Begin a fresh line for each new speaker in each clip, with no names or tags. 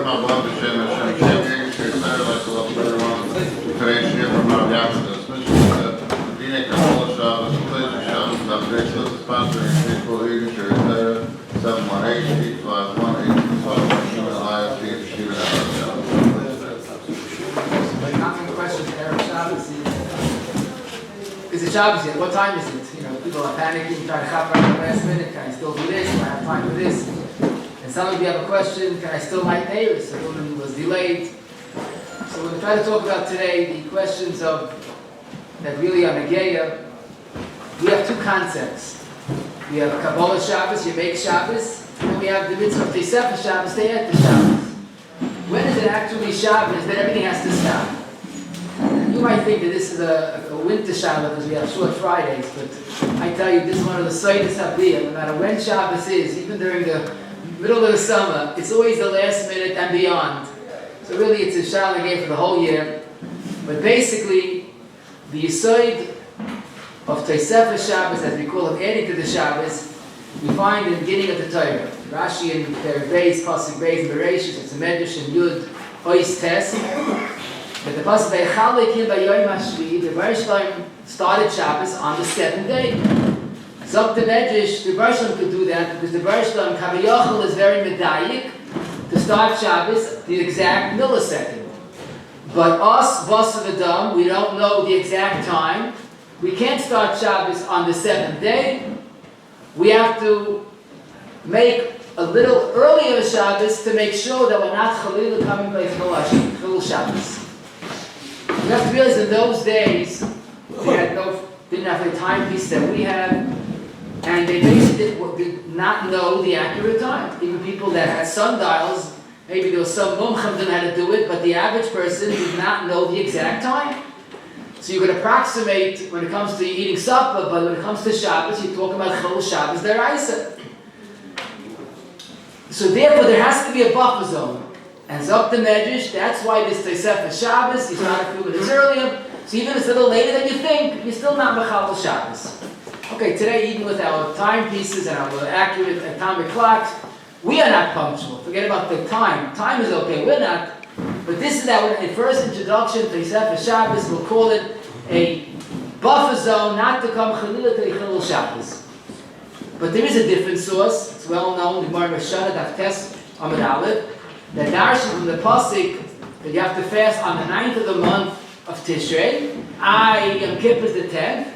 Is it Shabbos yet? What time is it? You know, people are panicking, trying to hop right at the last minute. Can I still do this? Do I have time for this? And some of you have a question, can I still light Teves? The woman was delayed. So we're going to try to talk about today the questions of that really are Negeya. We have two concepts. We have Kabbalah Shabbos, you make Shabbos, and we have the mitzvah of Teves Shabbos, stay at the Shabbos. When is it actually Shabbos that everything has to stop? You might think that this is a winter Shabbos because we have short Fridays, but I tell you, this is one of the Seidas Habiyah. No matter when Shabbos is, even during the middle of the summer, it's always the last minute and beyond. So really it's a Shabbos game for the whole year. But basically, the Yesod of Teves Shabbos, as we call it, adding to the Shabbos, we find in the beginning of the Torah. Rashi and Beis, Pasuk Beis, and Bereshit, it's a Medrash and Yud, Ois Tes. But the Pasuk Vaychalekim Bayoyim Hashvi, the Bereshit started Shabbos on the seventh day. So the Medrash, the Bereshit could do that because the Bereshit Kaviyachal is very medayik to start Shabbos the exact millisecond. But us, Vasa V'Dam, we don't know the exact time. We can't start Shabbos on the seventh day. We have to make a little earlier Shabbos to make sure that we're not Chalila coming by Chil Shabbos. You have to realize in those days, they didn't have the timepiece that we have, and they basically did not know the accurate time. Even people that had sundials, maybe there was some mumcham didn't know how to do it, but the average person did not know the exact time. So you can approximate when it comes to eating supper, but when it comes to Shabbos, you're talking about Chol Shabbos deraisa. So therefore, there has to be a buffer zone. And Zok the Medrash, that's why this Teves Shabbos is not a few minutes earlier. So even if it's a little later than you think, you're still not Mechal Shabbos. Okay, today, even with our timepieces and our accurate atomic clocks, we are not punctual. Forget about the time. Time is okay, we're not. But this is our first introduction to Teves Shabbos. We'll call it a buffer zone, not to come Chalila to Chil Shabbos. But there is a different source. It's well known, the Gemara Meshana Daf Tes Amud Aleph, that darshan from the pasuk that you have to fast on the 9th of the month of Tishrei. Yom Kippur is the 10th.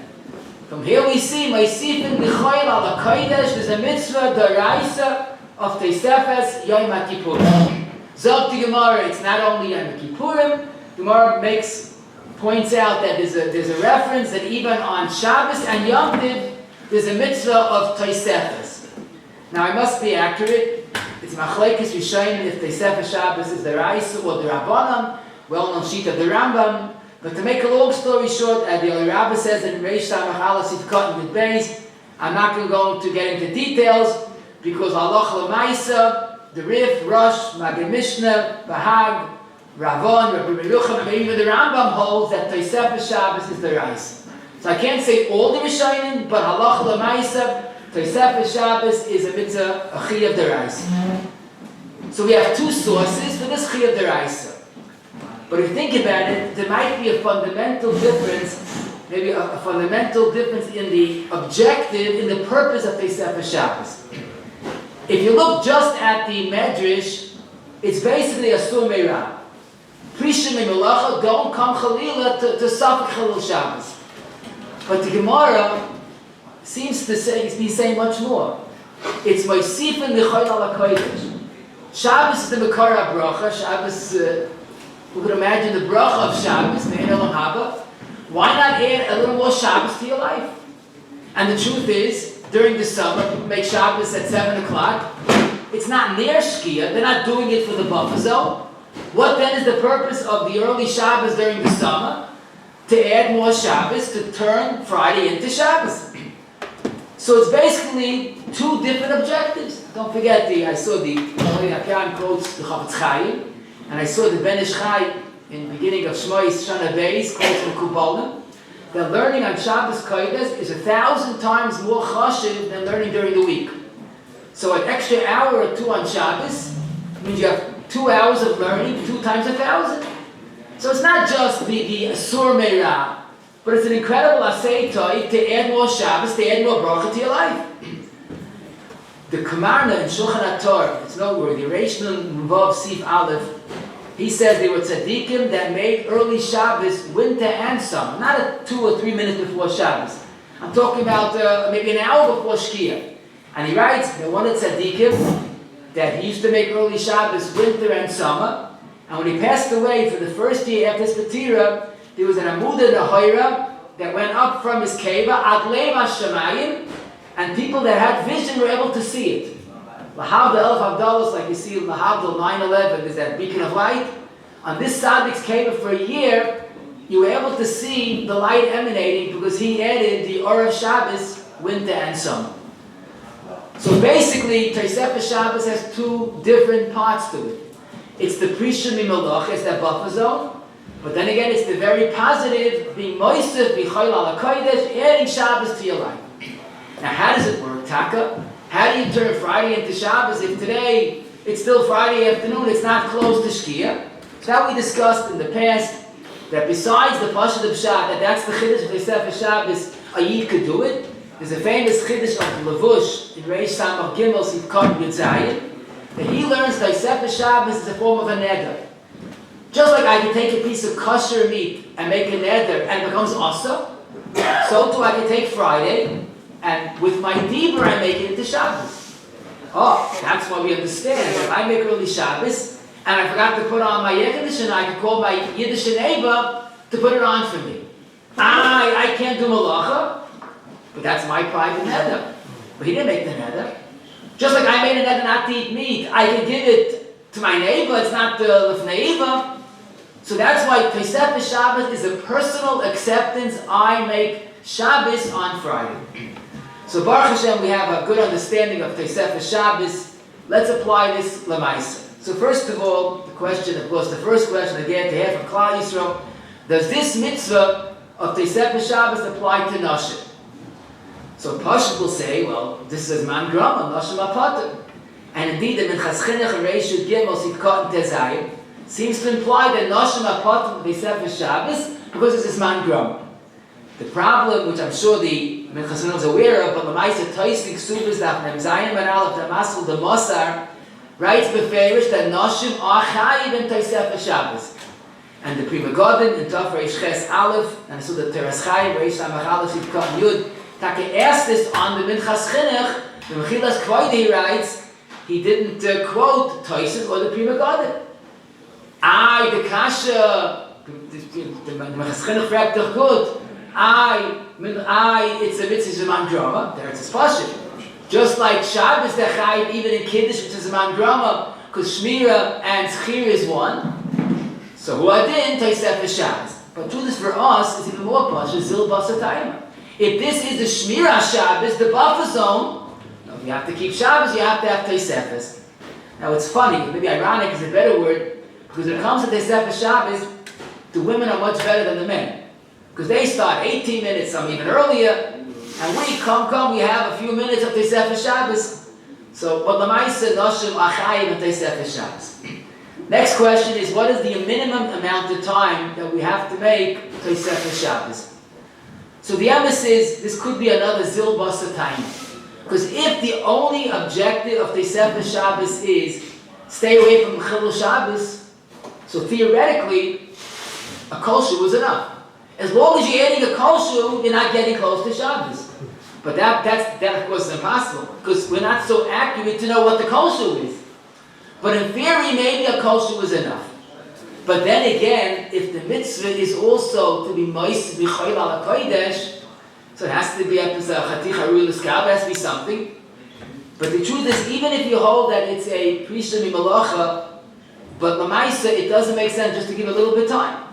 From here we see Ma'isifin L'choyel Ala Kodesh. There's a mitzvah d'oraisa of Teves Yom HaKippurim. Zog the Gemara, it's not only Yom Kippurim. Gemara points out that there's a reference that even on Shabbos and Yom Tov there's a mitzvah of Teves. Now I must be accurate. It's machlekes Rishonim if Teves Shabbos is the Raisa or the Rabbanan, well-known sheet of the Rambam. But to make a long story short, as the Rabbi says in Reish Samach Aleph Sivkot with Beis, I'm not going to get into details because Allah L'Maisa, the Rif, Rosh, Magid Mishnah, Bahag, Ravon, Rabbi Merucham, and even the Rambam holds that Teves Shabbos is the Raisa. So I can't say all the Rishonim, but Allah L'Maisa, Teves Shabbos is a mitzvah, a chiyuv deraisa. So we have two sources for this chiyuv deraisa. But if you think about it, there might be a fundamental difference, maybe a fundamental difference in the objective, in the purpose of Teves Shabbos. If you look just at the Medrash, it's basically a sur meirah. Prishim and melacha don't come chalila to suffer Chil Shabbos. But the Gemara seems to say much more. It's Ma'isifin L'choyel Ala Kodesh. Shabbos is the Makar HaBracha. Shabbos, who could imagine the bracha of Shabbos, Me'en Olam Haba. Why not add a little more Shabbos to your life? And the truth is, during the summer, people make Shabbos at 7 o'clock. It's not near Shkia. They're not doing it for the buffer zone. What then is the purpose of the early Shabbos during the summer? To add more Shabbos, to turn Friday into Shabbos. So it's basically two different objectives. Don't forget, I saw the Hakan quotes the Chafetz Chaim, and I saw the Ben Ish Chai in the beginning of Shmois Shana Beis quotes the Kubalim. That learning on Shabbos Kodesh is 1,000 times more chashiv than learning during the week. So an extra hour or two on Shabbos means you have 2 hours of learning, 2 times 1,000. So it's not just the Asur Meirah, but it's an incredible Asay Toy to add more Shabbos, to add more bracha to your life. The Kamarna in Shulchan HaTorah, it's noteworthy, Reish Nun Vav Sif Aleph, he says they were tzaddikim that made early Shabbos winter and summer, not 2 or 3 minutes before Shabbos. I'm talking about maybe an hour before Shkia. And he writes, there were one tzaddikim that he used to make early Shabbos winter and summer. And when he passed away for the first year after his Petira, there was an Amuda Nahira that went up from his keva, Adlei Hashemayim, and people that had vision were able to see it. Lahavdil Elf Havdalos, like you see Lahavdil 9/11, there's that beacon of light. On this Saddik's keva for a year, you were able to see the light emanating because he added the Or of Shabbos, winter and summer. So basically, Tosefes Shabbos has 2 different parts to it. It's the Prishim melacha, it's that buffer zone. But then again, it's the very positive, being moisef, being chol ala kodesh, adding Shabbos to your life. Now, how does it work, Taka? How do you turn Friday into Shabbos if today it's still Friday afternoon, it's not close to Shkia? So that we discussed in the past, that besides the Pashat of Pshat, that's the Chiddush of Tosefes Shabbos, a Yid could do it. There's a famous Chiddush of Levush in Reish Samach Gimel Sivkot Yudzayin, that he learns Tosefes Shabbos is a form of a neder. Just like I can take a piece of kosher meat and make a neder and it becomes asa, so too I can take Friday and with my dibur I make it into Shabbos. Oh, that's why we understand. If I make early Shabbos and I forgot to put on my Yiddish and I can call my Yiddish neighbor to put it on for me. I can't do melacha, but that's my private neder. But he didn't make the neder. Just like I made a neder not to eat meat, I can give it to my neighbor, it's not the lifnei Eva. So that's why Tosefes Shabbos is a personal acceptance. I make Shabbos on Friday. So Baruch Hashem, we have a good understanding of Tosefes Shabbos. Let's apply this lemaisa. So first of all, the question, of course, the first question again to have from Klal Yisrael: does this mitzvah of Tosefes Shabbos apply to Nashim? So Pashut will say, well, this is man grama, Nashim apater. And indeed, the Minchas Chinuch and Reish Yud Gimel Sivkot and Tezayim seems to imply that Nashim apater Tosefes Shabbos because it's man grama. The problem, which I'm sure the Minchas Chinuch is aware of, but Lamaisa Toisik Subas Daf Mem Zayin Ben Aleph Damasul the Mosar writes beferish that Nashim are chayiv in Tosefes Shabbos. And the Pri Megadim in Tov Reish Ches Aleph, and I saw the Teres Chayim Reish Samach Aleph Sivkot and Yud. Taka asked this on the Minchas Chinuch. The Mechilas Kvoide he writes, he didn't quote Toisik or the Pri Megadim. The Kasha, the Minchas Chinuch fragt doch gut. It's a mitzvah man drama. There it's a pashut. Just like Shabbos, the chayiv even in Kiddush, which is a man drama, because Shmira and Zchir is one. So who adin Tosefes Shabbos. But do this for us is even more pashut. Zil basatayim. If this is the Shmira Shabbos, the buffer zone, you have to keep Shabbos. You have to have Tosefes. Now it's funny, maybe ironic is a better word, because when it comes to Tosefes Shabbos, the women are much better than the men. Because they start 18 minutes, some even earlier, and we come, we have a few minutes of Tosefes Shabbos. So, but Lamaisa Nashim Achayim and Tosefes Shabbos. Next question is, what is the minimum amount of time that we have to make Tosefes Shabbos? So the emes is, this could be another Zil Basa time. Because if the only objective of Tosefes Shabbos is stay away from Chilul Shabbos, so theoretically, a kosher was enough. As long as you're adding a kosher, you're not getting close to Shabbos. But that of course is impossible, because we're not so accurate to know what the kosher is. But in theory, maybe a kosher was enough. But then again, if the mitzvah is also to be moist, to be chayil ala kodesh, so it has to be a chatich harul eskab, it has to be something. But the truth is, even if you hold that it's a prishim melacha, but lamaisa, it doesn't make sense just to give a little bit of time.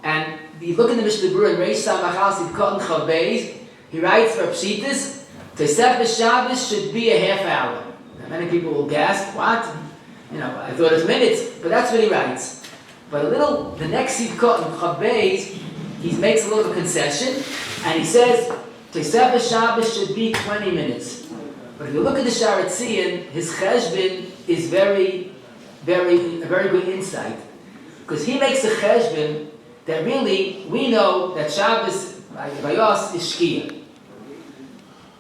And you look in the Mishnah Berurah in Reish Samach Sivkot and Chav Beis, he writes for Pshitas, Tosefes Shabbos should be a half hour. Now, many people will gasp, what? I thought it was minutes, but that's what he writes. But the next Sivkot and Chav Beis, he makes a little concession, and he says, Tosefes Shabbos should be 20 minutes. But if you look at the Sharat Tzion, his cheshbon is very a very good insight, because he makes a cheshbon that really we know that Shabbos by us is Shkia.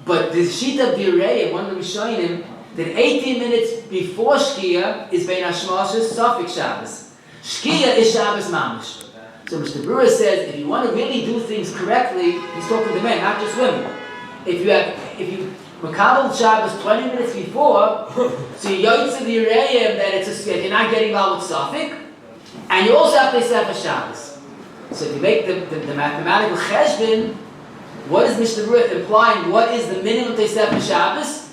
But the sheet of the Array, one of the Rishonim, that 18 minutes before Shkia is Bein Hashmashas, Safek Shabbos. Shkia is Shabbos Mamish. So Mr. Brewer says, if you want to really do things correctly, he's talking to men, not just women. If you Makabel Shabbos 20 minutes before, so you yotze the Arayim that you're not getting all with Safek, and you also have to say for Shabbos. So if you make the mathematical cheshbon, what is Mr. Brewer implying? What is the minimum Teisef for Shabbos?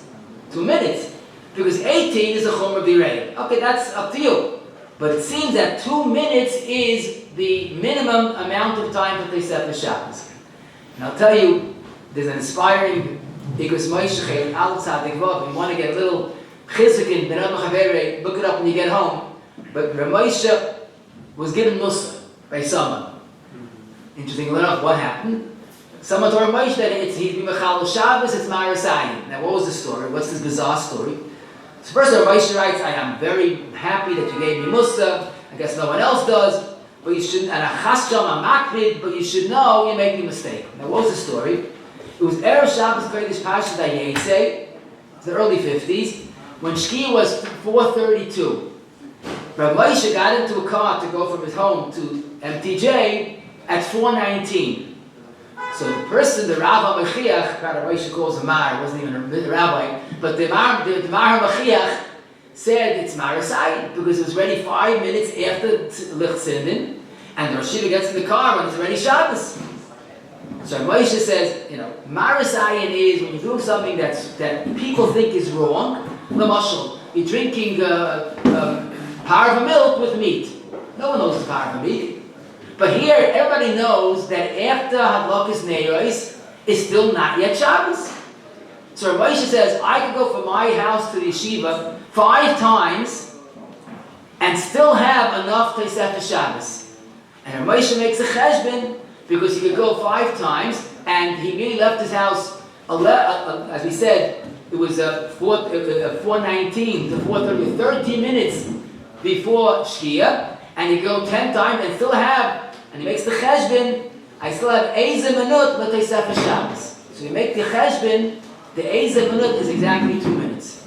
2 minutes. Because 18 is a chum of the Arayim. Okay, that's up to you. But it seems that 2 minutes is the minimum amount of time for Teisef for Shabbos. And I'll tell you, there's an inspiring Igros Moishech, Al Takov. You want to get a little chizukin, look it up when you get home. But Ramosha was given Musa by someone. Interesting enough, what happened? Someone told Ramosha that he's been Mechal Shabbos, it's Marasayin. Now, what was the story? What's this bizarre story? So first, Ramosha writes, I am very happy that you gave me Musa. I guess no one else does. But you shouldn't, and a chasham, a makrid, but you should know you're making a mistake. Now, what was the story? It was Erev Shabbos Kodesh Pashas Vayetze, the early 50s, when Shkia was 4:32. Rabbi Moshe got into a car to go from his home to MTJ at 4:19. So the person, the Rabbi Mechiach, Rabbi Moshe calls him Mar, wasn't even a rabbi, but the Mar Mechiach said it's Marasai because it was ready 5 minutes after Lich Sindin, and the Rosh Hashiva gets in the car when it's already Shabbos. So Moshe says, Marasayan is when you're doing something that people think is wrong. L'mashal, you're drinking power of milk with meat. No one knows the power of meat. But here, everybody knows that after Hadlakas Neiros is still not yet Shabbos. So Moshe says, I could go from my house to the yeshiva 5 times and still have enough Teisef for Shabbos. And Moshe makes a cheshbon because he could go 5 times, and he really left his house, as we said, it was 4:19 to 4:30, 13 minutes before Shkia, and he could go 10 times and still have, and he makes the cheshbon, I still have Eize Minut L'Teisef for Shabbos. So you make the cheshbon, the Eize Minut is exactly 2 minutes.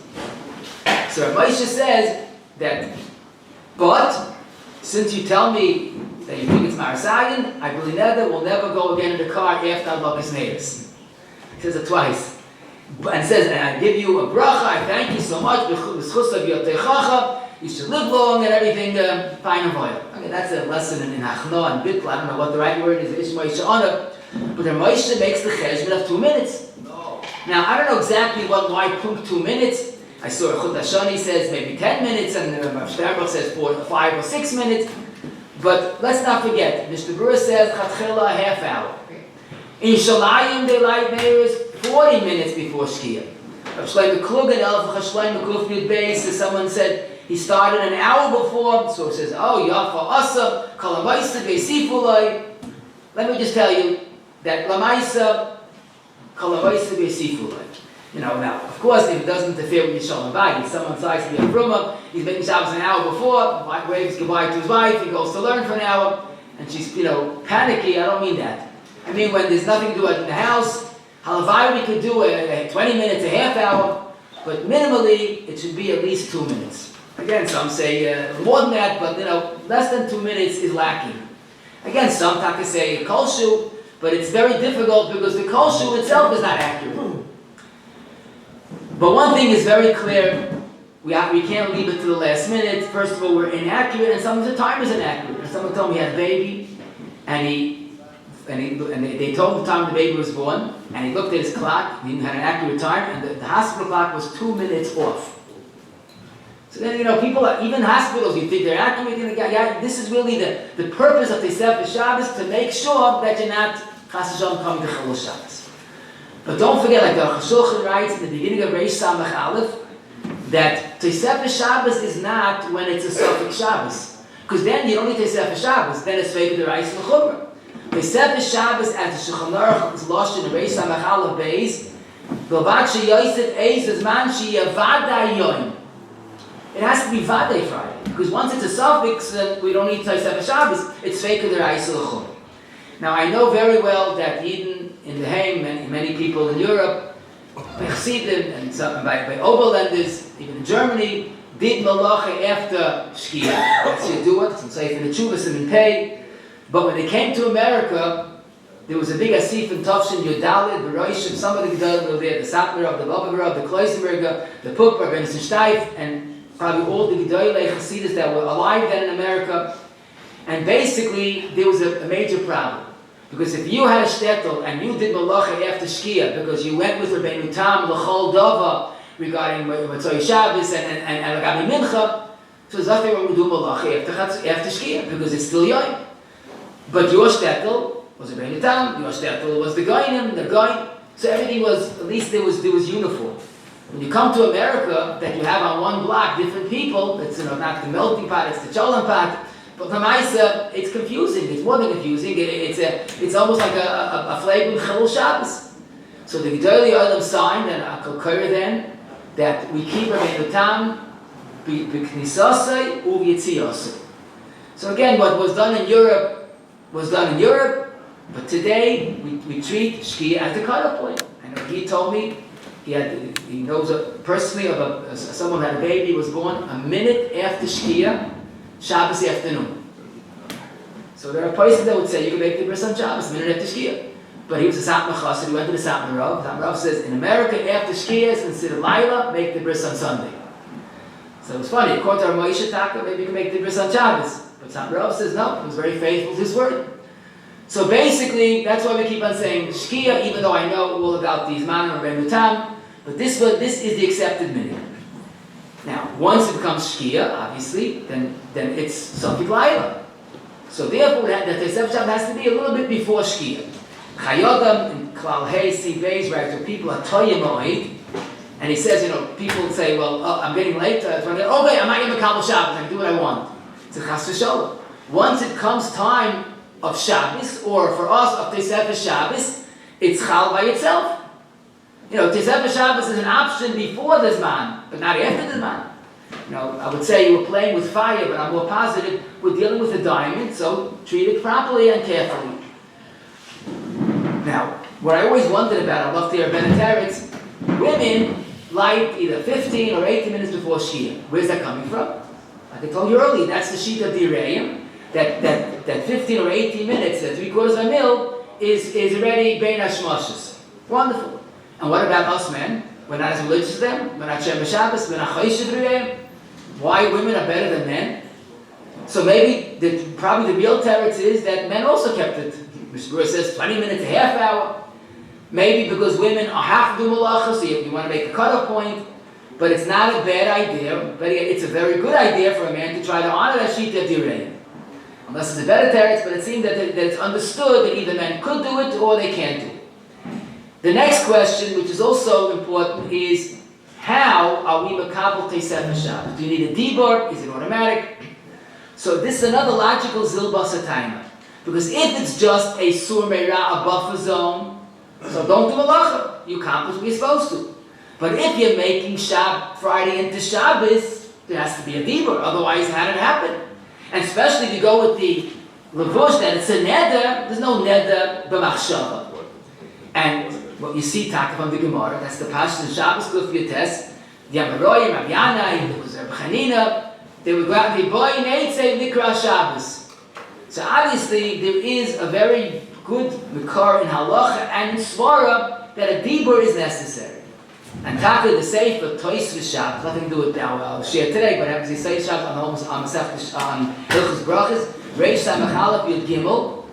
So Moshe says that, but since you tell me that you think it's Marasayan, I believe that will never go again in the car after Hadlakas Neiros. He says it twice. And says, and I give you a bracha, I thank you so much, you should live long and everything, fine and royal. Okay, that's a lesson in Hachno and Bitl, I don't know what the right word is, Ishmael Sha'ana, but the Moshe makes the cheshbon of 2 minutes. No. Now, I don't know exactly why 2 minutes. I saw Chut Hashani says maybe 10 minutes, and Shterbuch says 4, 5 or 6 minutes. But let's not forget, Mr. Brewer says Chatchila a half hour. In Shalayim they light Neiros 40 minutes before Shkia. Rav Shlomo Klug and Elf Chashleim Kuf Yud Beis, someone said he started an hour before, so it says, oh, Yafa Asa, Kalamaisa Beisifulai. Let me just tell you that Lamaisa, Kalamaisa Beisifulai. Now, of course, if it doesn't interfere with Yishalom Bayit, someone decides to be a Fruma, he's making Shabbos an hour before, waves goodbye to his wife, he goes to learn for an hour, and she's, panicky. I don't mean that. I mean when there's nothing to do in the house, Halavai we could do 20 minutes, a half hour, but minimally, it should be at least 2 minutes. Again, some say more than that, but less than 2 minutes is lacking. Again, some taka say kolshu, but it's very difficult because the kolshu itself is not accurate. But one thing is very clear, we can't leave it to the last minute. First of all, we're inaccurate, and sometimes the time is inaccurate. And someone told me he had a baby, and they told him the time the baby was born, and he looked at his clock, and he had an accurate time, and the hospital clock was 2 minutes off. So then, people, even hospitals, you think they're accurate, this is really the purpose of Teisef Shabbos, to make sure that you're not Chas V'Shalom coming to Chol Shabbos. But don't forget, like the Shulchan writes in the beginning of Reish Samach Aleph, that Teisef Shabbos is not when it's a Sofik Shabbos. Because then you don't need Teisef Shabbos, then it's Veikud D'Oraisa L'Chumra. Teisef Shabbos, as the Shulchan Aruch is lost in Reish Samach Aleph Beis, B'avad Sheyosef Eis Zman Sheyavada Yoim. It has to be Vadei Friday. Because once it's a suffix, then we don't need Tosefes Shabbos. It's Feika D'Oraisa L'Chol. Now I know very well that even in the Heim, many people in Europe, by Chassidim and by Oberländers, even in Germany, did melacha after Shkia. That's Yedua, it's in Sefer Teshuvos and in Pei. But when they came to America, there was a big asif in Tovshin Yudalid, the Roishim, some of the Gedolim were there, the Satmarov, the Babagarov, the Kloisenberger, the Pupper, Ben Steif, and probably all the Gedolei Chassidus that were alive then in America. And basically, there was a major problem. Because if you had a shtetl and you did melacha after Shkia, because you went with Rabbeinu Tam, L'chol Dova, regarding Matzoi Shabbos and Rabbi Mincha, so there's nothing wrong with doing melacha after Shkia, because it's still Yom. But your shtetl was Rabbeinu Tam, your shtetl was the Goyim, the Goyim. So everything was, at least there was uniform. When you come to America, that you have on one block different people, it's not the melting pot, it's the cholam pot. But for Maisa, it's confusing. It's more than confusing. It's almost like a flag with Chilul Shabbos. So the Gedolei Olam signed, and I could cover then, that we keep Rabbeinu Tam b'knisasei u'v'yitziasei. So again, what was done in Europe was done in Europe, but today we treat Shkia as the cutoff point. I know he told me he knows personally of someone who had a baby, was born a minute after Shkia, Shabbos afternoon. So there are places that would say you can make the bris on Shabbos a minute after Shkia. But he was a Satmar Chassid, he went to the Satmar Rav. Satmar Rav says, in America, after Shkia is considered Laila, make the bris on Sunday. So it was funny, according to our Moshe Taka, maybe you can make the bris on Shabbos. But Satmar Rav says, no, he was very faithful to his word. So basically, that's why we keep on saying Shkia, even though I know all about these man and Rabbeinu Tam, but this is the accepted minute. Now, once it becomes Shkia, obviously, then it's something Laila. So therefore, that Tosefes Shabbos has to be a little bit before Shkia. Chayodam in Klal Hey Si Beis, right? So people are Toya Moed, and he says, people say, well, I'm getting late. Okay, I'm not going to Kabbalah Shabbos. I can do what I want. It's a Chas V'Sholom. Once it comes time of Shabbos, or for us of Tosefes Shabbos, it's Chal by itself. Tosefes Shabbos is an option before the Zman, but not after the Zman. I would say you were playing with fire, but I'm more positive. We're dealing with a diamond, so treat it properly and carefully. Now, what I always wondered about, I love to hear Benetaretz, women light either 15 or 18 minutes before Shia. Where's that coming from? Like I told you earlier, that's the sheet of the Reim, that 15 or 18 minutes, that 3/4 of a mil, is already Bein HaShmoshes. Wonderful. And what about us men? We're not as religious as them. We're not Shem Shabbos. We're not Chayishiv Reim. Why women are better than men? So maybe probably the real teretz is that men also kept it. Mishmur says 20 minutes, a half hour. Maybe because women have to do melacha, so you want to make a cutoff point. But it's not a bad idea. But it's a very good idea for a man to try to honor that sheet of direi. Unless it's a better teretz, but it seems that it's understood that either men could do it or they can't do it. The next question, which is also important, is how are we makabel Tosefes Shabbos? Do you need a dibur? Is it automatic? So this is another logical zilbas atayma. Because if it's just a sur meira, a buffer zone, so don't do melacha. You accomplish what you're supposed to. But if you're making Friday into Shabbos, there has to be a dibur. Otherwise, how did it happen? And especially if you go with the levush that it's a neder, there's no neder b'machshava. And what you see, Takov from the Gemara, that's the Pashas in Shabbos, Kuf Yotes, the Amaroyim, Rabbi Yanai, there was Rabbi Chanina, they would go out and they boy Neitzei Nikra Shabbos. So obviously there is a very good Mekar in Halacha and in Svara that a dibur is necessary. And Takov, the Sefer, Tosefes Shabbos, nothing to do with our share today, but happens to say Shabbos on Hilchos Brachos, Reish Samach Aleph Yud Gimel,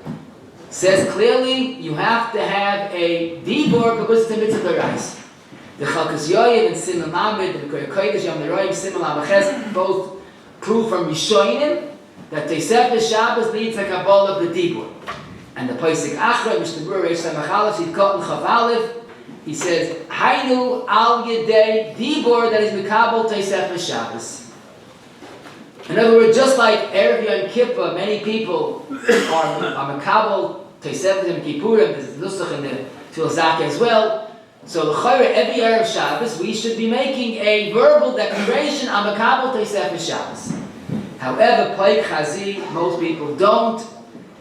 says clearly you have to have a dibur because it's a mitzvah d'oraisa. The Chalkas Yoyev and Siman Lamed and the Kodesh Yom Neroim Siman Lamed both prove from Rishonim that Tosefes Shabbos needs a Kabbalah of the dibur. And the Paisik Achra, Mishnah Berurah Reish Samach Aleph, Yidkot and Chav Aleph, he says Hainu al Yedei dibur that is Mikabel Tosefes Shabbos. In other words, just like Erev Yom Kippur, many people are Makabel, Tosefes Yom Kippurim, there's Nusach in the Tfillah as well. So every Erev Shabbos, we should be making a verbal declaration on Makabel Tosefes Shabbos. However, Paik Chazi, most people don't,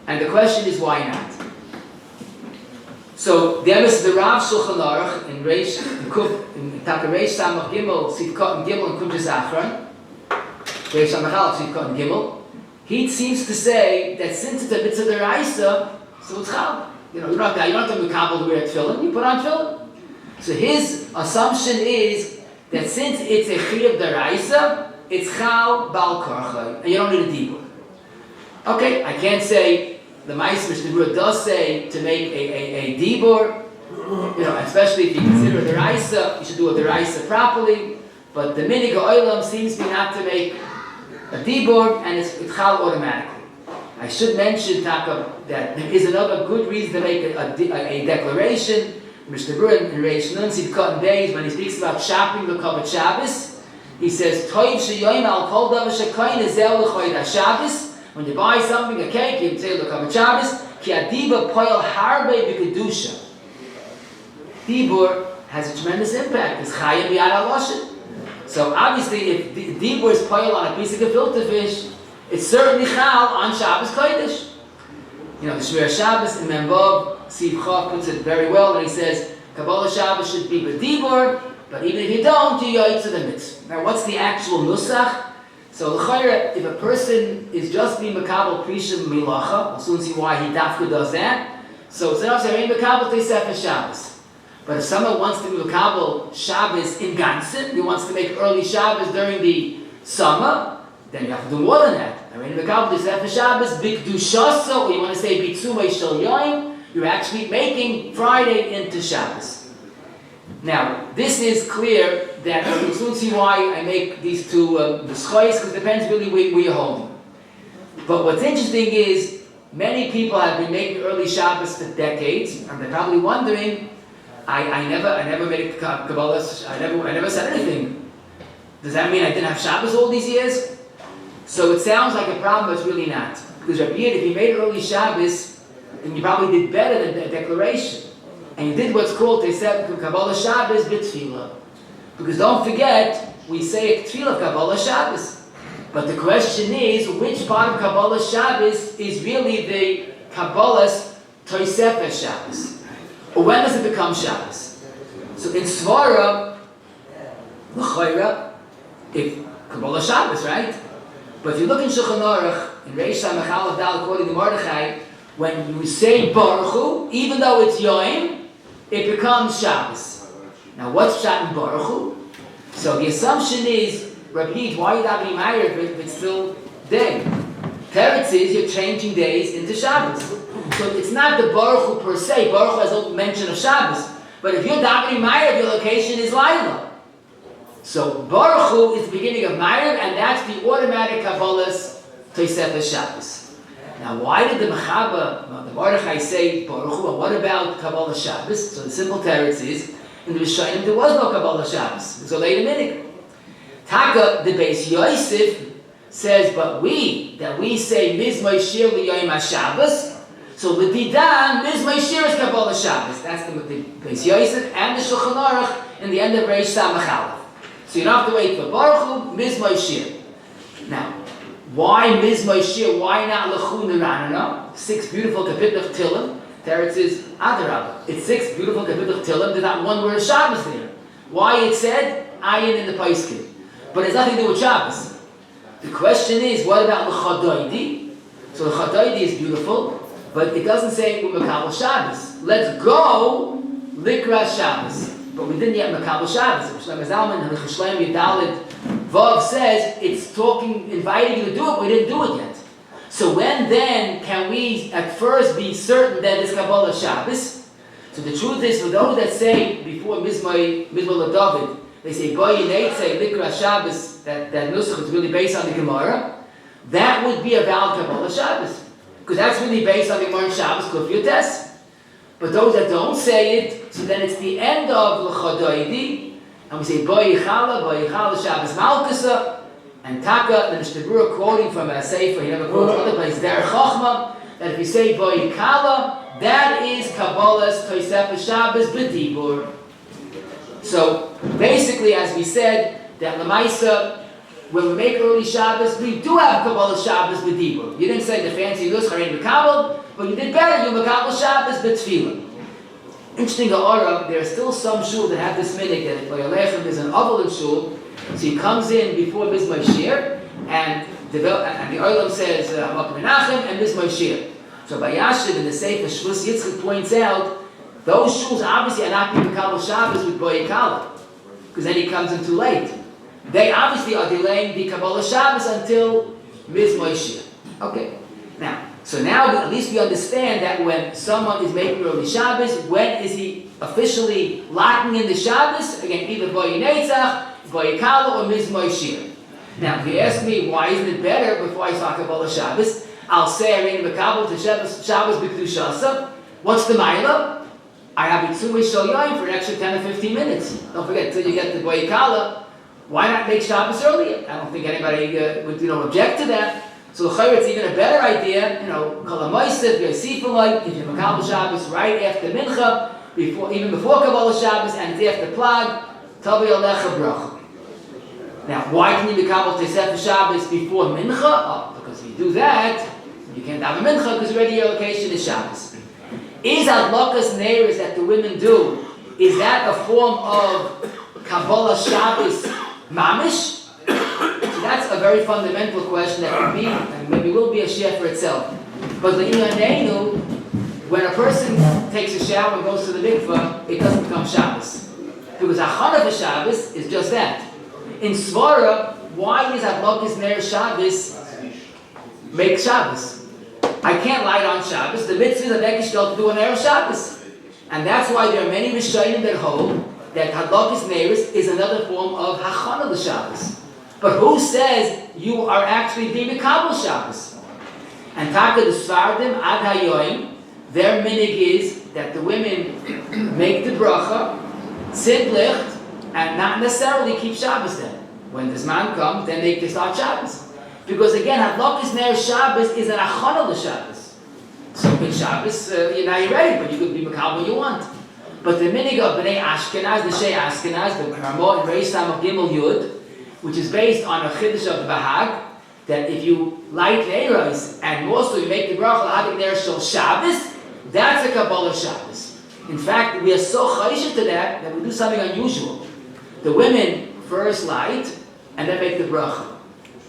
and the question is why not? So there is the Rav Shulchan Aruch in Reish in Reish Samach Gimel Sivkot and Gimel and Kuntres Achron. Reish Samach Aleph Sivkot and Gimel. He seems to say that since it's a mitzvah deraisa, so it's chal. You don't have to mekabel to wear tefillin. You put on tefillin. So his assumption is that since it's a chiyuv deraisa, it's chal bal korcha, and you don't need a dibur. Okay, I can't say. The Ma'aser Mishnah does say to make a dibur, especially if you consider a deraisa, you should do a deraisa properly. But the minig ha'olam seems to be not to make a dibur, and it's chal automatically. I should mention, Takov, that there is another good reason to make a declaration. Mishnah Berurah in Reish Nun Sivkot and Beis, when he speaks about shopping the covered Shabbos, he says, "Toiv sheyoyim al kol davar shekoyin ezel l'choyd ha-Shabbos." When you buy something, a cake, you say, look, I'm a Shabbos, ki adiba poyal harbe b'kedusha. Dibur has a tremendous impact. It's chayim b'yad haloshen. So obviously, if dibur is poyal on a piece of gefilte fish, it's certainly chal on Shabbos Kodesh. The Shmir Shabbos in Memvav, Siv Chav puts it very well, and he says, Kabbalah Shabbos should be b'dibur, but even if you don't, you yoytz to the mitzvah. Now, what's the actual nusach? So l'chayra, if a person is just being makabel prishim melacha, we'll soon see why he dafka does that. So it's enough to say makabel teisef Shabbos. But if someone wants to be makabel Shabbos in Gansen, he wants to make early Shabbos during the summer, then you have to do more than that. Makabel teisef Shabbos bikdushasa, or you want to say bitzumay shel yoyim, you're actually making Friday into Shabbos. Now, this is clear that we'll soon see why I make these two b'schois, because it depends really where you're holding. But what's interesting is, many people have been making early Shabbos for decades, and they're probably wondering, I never made a Kabbalah, I never said anything. Does that mean I didn't have Shabbos all these years? So it sounds like a problem, but it's really not. Because Rabbi, if you made early Shabbos, then you probably did better than the declaration. And you did what's called, they said, Kabbalah Shabbos b'tfilah. Because don't forget, we say a tefillah of Kabbalah Shabbos. But the question is, which part of Kabbalah Shabbos is really the Kabbalah's Tosefes Shabbos? Or when does it become Shabbos? So in Svara, l'chayra, if Kabbalah Shabbos, right? But if you look in Shulchan Aruch, in Reish Samach Aleph Dal, according to Mordechai, when you say Baruch Hu, even though it's Yom, it becomes Shabbos. Now, what's Pshat in Baruch Hu? So the assumption is, Rabbi, why are you davening higher if it's still day? Teretz is you're changing days into Shabbos. So it's not the Baruch Hu per se. Baruch Hu has no mention of Shabbos. But if you're davening higher, your location is Laila. So Baruch Hu is the beginning of Ma'ariv, and that's the automatic Kabbalah's Tosefes Shabbos. Now, why did the Mordechai say Baruch Hu, and what about Kabbalah Shabbos? So the simple teretz is, in the Rishonim there was no Kabbalah Shabbos. It was a later minhag. Taka, the Beis Yosef, says, but we say Mizmai Shir L'Yom HaShabbos, so L'Didan, Mizmai Shir is Kabbalah Shabbos. That's the Beis Yosef and the Shulchan Aruch in the end of Reish Samach Aleph. So you don't have to wait for Baruch Hu, Mizmai Shir. Now, why Mizmai Shir? Why not L'chu Neranana? 6 beautiful Kapitach Tilim. Teretz is Adarabah. It's 6 beautiful Kapitach Tilim. There's not one word of Shabbos there. Why it said Ayin in the Paiskim? But it's nothing to do with Shabbos. The question is, what about L'chadoidi? So L'chadoidi is beautiful, but it doesn't say Makabel Shabbos. Let's go Likra Shabbos. But we didn't yet Makabel Shabbos. Shlomo Zalman and Cheshlem Yudalit Vav says it's inviting you to do it, but we didn't do it yet. So when then can we at first be certain that it's Kabbalah Shabbos? So the truth is, for those that say before Mizmah LaDavid, they say Boy Yineit say Likra Shabbos, that nusach is really based on the Gemara, that would be a valid Kabbalah Shabbos. Because that's really based on the Gemara Shabbos Kuf Yotes. But those that don't say it, so then it's the end of L'chadoidi, and we say Boy Yichala Shabbos Malkusa, and Taka, the Mishnah Berurah quoting from a Sefer, he never quotes other places, Der Chochma, that if you say Boy Yichala, that is Kabbalah's Tosefes Shabbos B'dibur. So basically, as we said, that Lamaisa, when we make early Shabbos, we do have Kabbalah Shabbos with Dibur. You didn't say the fancy Yuscharin Mekabel, but you did better, you Mekabel Shabbos with Tefillah. Interesting, there are still some shul that have this minhag that if Vayalechem is an Aval in shul, so he comes in before Mizmor Shir, and the Olam says Hamak Menachem and Mizmor Shir. So Bayashiv in the Sefer Shvus Yitzchak points out those shuls obviously are not being Mekabel Shabbos with Boy Kala, because then he comes in too late. They obviously are delaying the Kabbalah Shabbos until Mizmor Shir. Okay, so now at least we understand that when someone is making early Shabbos, when is he officially locking in the Shabbos? Again, either Boy Netzach, Boy Kala, or Mizmor Shir. Now, if you ask me why isn't it better before I start Kabbalah Shabbos, I'll say I read the Kabbalah to Shabbos b'Kedushasa. What's the Ma'ila? I have Itzumah Shal Yoim for an extra 10 or 15 minutes. Don't forget, until you get to Boy Kala, why not make Shabbos earlier? I don't think anybody would object to that. So it's even a better idea, Kol HaMoisef, Yosifalai, if you Makabel Shabbos right after Mincha, even before Kabbalah Shabbos, and it's after Plag, Tavi Alecha Bracha. Now, why can you Makabel Teves Shabbos before Mincha? Oh, because if you do that, you can't have a Mincha because already your location is Shabbos. Is Adlokas Neiros that the women do, is that a form of Kabbalah Shabbos Mamish? So that's a very fundamental question that could be, and maybe will be a share for itself. But when a person takes a shower and goes to the mikvah, it doesn't become Shabbos. Because Achana for Shabbos is just that. In Svara, why is Adlokas Ner Shabbos make Shabbos? I can't light on Shabbos. The mitzvah of Ekishtel to do an Erev Shabbos. And that's why there are many Rishonim that hold that Hadlokas Neiros is another form of Hachana Shabbos. But who says you are actually being Mekabel Shabbos? And Taka the Sfardim Ad Hayoim, their minig is that the women make the bracha, tzidlicht, and not necessarily keep Shabbos then. When the Zman comes, then they start Shabbos. Because again, Hadlokas Ner Shabbos is an Achana Shabbos. So in Shabbos, you're ready, but you could be Mekabel when you want. But the minig of Bnei Ashkenaz, the Shei Ashkenaz, the Ramah and Reish Sam of Gimel Yud, which is based on a chiddush of the Bahag, that if you light Neiros and also you make the bracha l'hadik ner shel Shabbos, that's a Kabbalah Shabbos. In fact, we are so chayshiv to that we do something unusual. The women first light and then make the bracha.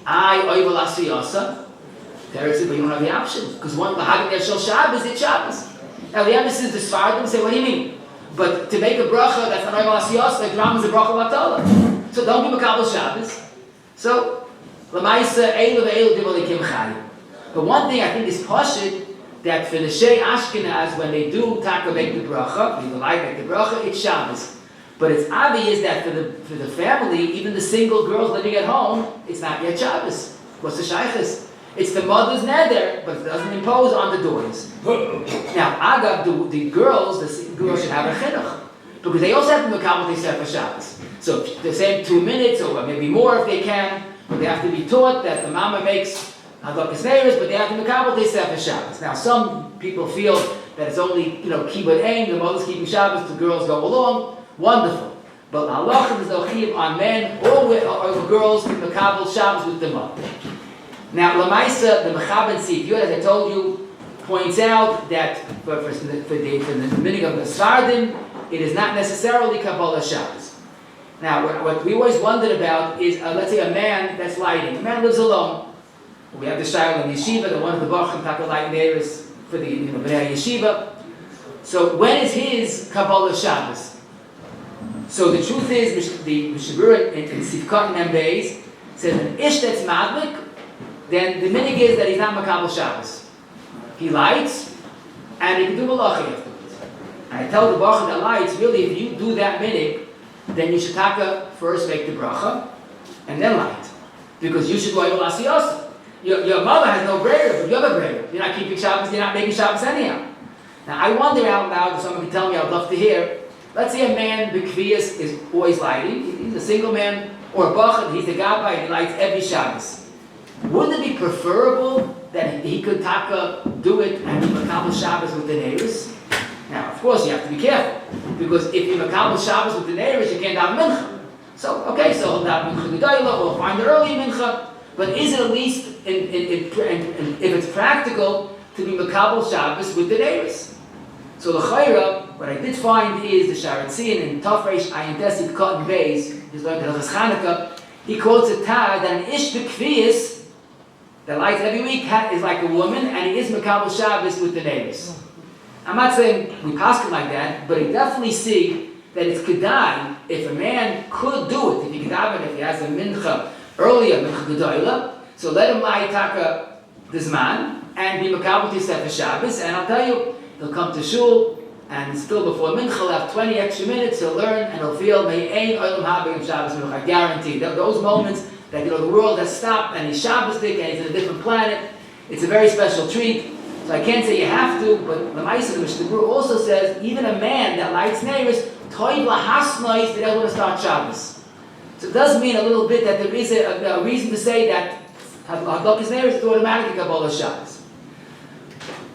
I oivel asiyasa. There is it, but you don't have the option because one l'hadik ner shel Shabbos, it's Shabbos. Now the emphasis is the Sfardim say, what do you mean? But to make a bracha that's not oivel asiyasa, like Ram is a bracha latala. So don't be Mekabel Shabbos. So, Lamaisa, Eilu ve'Eilu divalikim chayim. But one thing I think is pashut, that for the Shei Ashkenaz, when they do Taka make the bracha, the light make the bracha, it's Shabbos. But it's obvious that for the family, even the single girls living at home, it's not yet Shabbos. What's the shaychus? It's the mother's neder, but it doesn't impose on the daughters. Now, Agav, the girls should have a chinuch. Because they also have to Mekabel Teves Shabbos. So the same 2 minutes, or maybe more if they can, but they have to be taught that the mama makes Hadlokas Neiros, but they have to Mekabel Teves Shabbos. Now some people feel that it's only, kibbud aim, the mother's keeping Shabbos, the girls go along, wonderful. But halacha is no chiyuv on men or the girls to Mekabel Shabbos with the mother. Now Lamaisa, the Mechaben Sif Yud, as I told you, points out that for the minig of the Sardim, it is not necessarily Kabbalah Shabbos. Now, what we always wondered about is, let's say a man that's lighting. A man lives alone. We have the Shail in Yeshiva, the one of the Bachim Taka lighting there is for the Bnei Yeshiva. So when is his Kabbalah Shabbos? So the truth is, the Mishabura in Sivkot and Beis says an ish that's madlik, then the minig is that he's not Makabel Shabbos. He lights, and he can do melacha afterwards. And I tell the bracha that lights, really, if you do that minig, then you should first make the bracha, and then light. Because you should go to asiyasa. Your mother has no brayer, but you have a brayer. You're not keeping Shabbos, you're not making Shabbos anyhow. Now I wonder out loud, if someone can tell me, I'd love to hear, let's say a man, B'kviyas, is always lighting, he's a single man, or a bachad, he's the gabbai, he lights every Shabbos. Wouldn't it be preferable that he could do it and do Makabel Shabbos with the neighbors? Now, of course, you have to be careful, because if you Makabel Shabbos with the neighbors, you can't have mincha. So, okay, so he'll daven mincha gedola, or find the early mincha, but is it at least, if it's practical, to be makabel Shabbos with the neighbors? So the chayra, what I did find is the Sharatzian in Tafresh Ayin Tesit Cotton Bays, he's learned the Hilchos Chanukah, he quotes a Taz that an ish b'kfiyas, that lights every week, is like a woman, and he is makabel Shabbos with the neighbors. I'm not saying we pass it like that, but I definitely see that it's kedai, if a man could do it, if he could have it, if he has a mincha earlier, mincha gedola, so let him lie taka dizman, and be makabel Teves Shabbos, and I'll tell you, he'll come to shul, and still before mincha, he'll have 20 extra minutes, he'll learn, and he'll feel, may ain olam habegim Shabbos mincha, I guarantee. Those moments that, the world has stopped, and he's Shabbosdik, and he's in a different planet, it's a very special treat. So I can't say you have to, but the Ma'aseh, the Mishnah Berurah also says, even a man that lights neighbors, toiv lahasnois, that everyone start Shabbos. So it does mean a little bit that there is a reason to say that hadlokes neighbors is automatically Kabbalah Shabbos.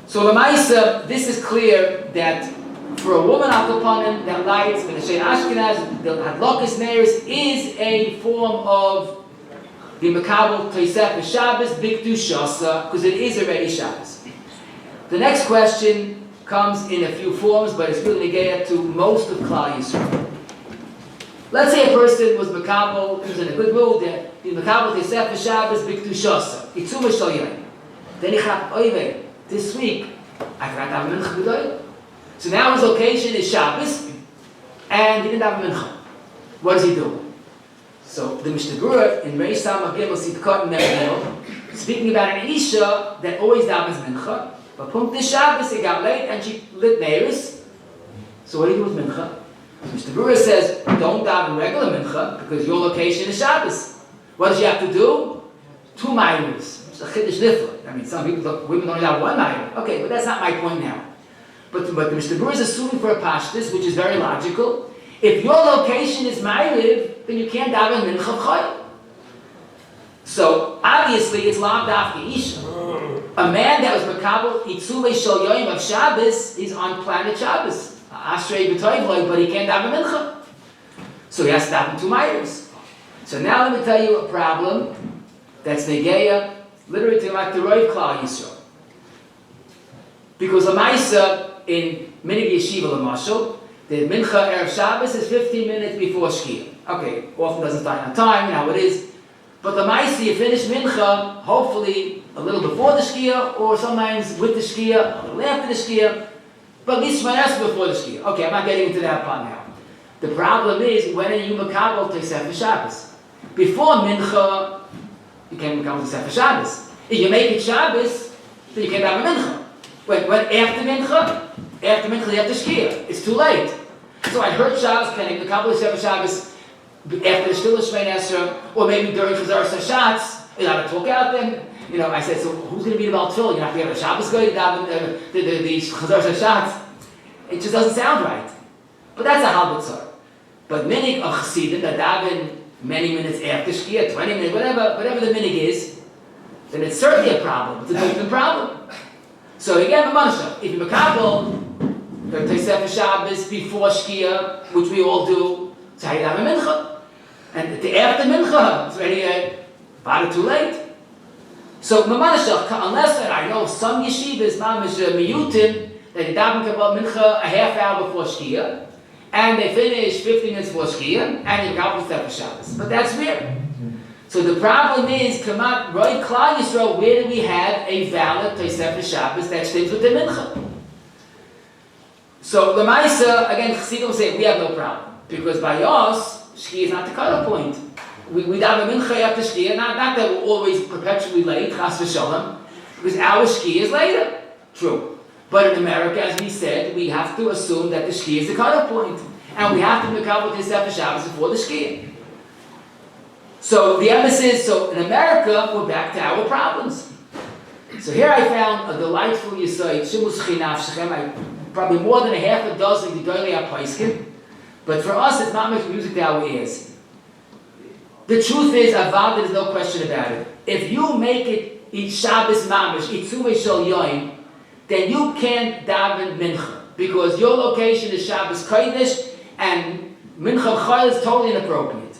So the Ma'aseh, this is clear that for a woman Akapanim that lights, when the Shein Ashkenaz, the hadlokes neighbors is a form of the makabel Teves Shabbos, bikdushasa, because it is already Shabbos. The next question comes in a few forms, but it's really negaya to most of Klal Yisrael. Let's say a person was makabel, he was in a good mood, he was makabel Teves Shabbos, bikdushasa, itzuma shal yain. Then he had oive, this week, I forgot to have a mincha gedola. So now his location is Shabbos, and he didn't have a mincha. What does he do? So the Mishnah Berurah in Reish Samach Gimel Sitkot Merel, speaking about an Isha that always davens mincha, but Pumpte Shabbos, it got late and she lit neiros. So what do you do with mincha? Mr. Berurah says, don't daven regular mincha because your location is Shabbos. What does she have to do? 2 mairos. It's a chiddush nifla. I mean, some people, women only have 1 mairo. Okay, but that's not my point now. But Mr. Berurah is assuming for a pashtus, which is very logical. If your location is mairiv, then you can't daven mincha chayil. So obviously it's lav dafke isha. A man that was makabel itzulei shel yoyim of Shabbos is on planet Shabbos. Ashrei b'toivloi, but he can't daven mincha. So he has to daven 2 mairos. So now let me tell you a problem that's negeya, literally to like the roiv Klal Yisrael. Because a Maisa in Minig Yeshiva L'mashal, the mincha erev Shabbos is 15 minutes before Shkia. Okay, often doesn't start on time, you know how it is. But the Maisa, you finish mincha, hopefully a little before the Shkia, or sometimes with the Shkia, a little after the Shkia, but at least before the Shkia. Okay, I'm not getting into that part now. The problem is, when are you makabel Teves Shabbos? Before mincha, you can't makabel Teves Shabbos. If you make it Shabbos, then you can't have a mincha. When after mincha you have to Shkia. It's too late. So I heard Shabbos penning makabel Teves Shabbos after the Shtil Shmein Esrei, or maybe during Chazar Sashatz, you have to talk out then. You know, I said, so who's going to be the Baal Tefillah? You have to have a Shabbos guy, the Chazar Sashatz. It just doesn't sound right. But that's a halbatzar. But minig of Chassidim that daven many minutes after Shkia, 20 minutes, whatever the minig is, then it's certainly a problem. It's a different problem. So again, Mamasha, if you makabel the Teves Shabbos before Shkia, which we all do, so how you have a mincha? And the after mincha, it's already about too late. So Mamasha, unless I know some yeshivas, mamish miyutim, that you daven kabbalah mincha a half hour before Shkia, and they finish 15 minutes before Shkia, and you kabbalah Teves Shabbos. But that's weird. So the problem is, come on, right, Klal Yisrael, where do we have a valid Teves Shabbos that sticks with the mincha? So the Maisa, again, Chassidim will say, we have no problem. Because by us, Shkia is not the cutoff point. We daven mincha after Shkia, not that we're always perpetually late, chas v'shalom, because our Shkia is later. True. But in America, as we said, we have to assume that the Shkia is the cutoff point. And we have to makabel Teves Shabbos before the Shkia. So the emphasis, so in America, we're back to our problems. So here I found a delightful yesod, Shimus Chinaf Shechem, probably more than a half a dozen Gedolei HaPoskim. But for us, it's not much music to our ears. The truth is, Avad, there's no question about it. If you make it each Shabbos Mamish, Itzumei Shel Yoim, then you can't daven mincha because your location is Shabbos Kodesh and mincha chayil is totally inappropriate.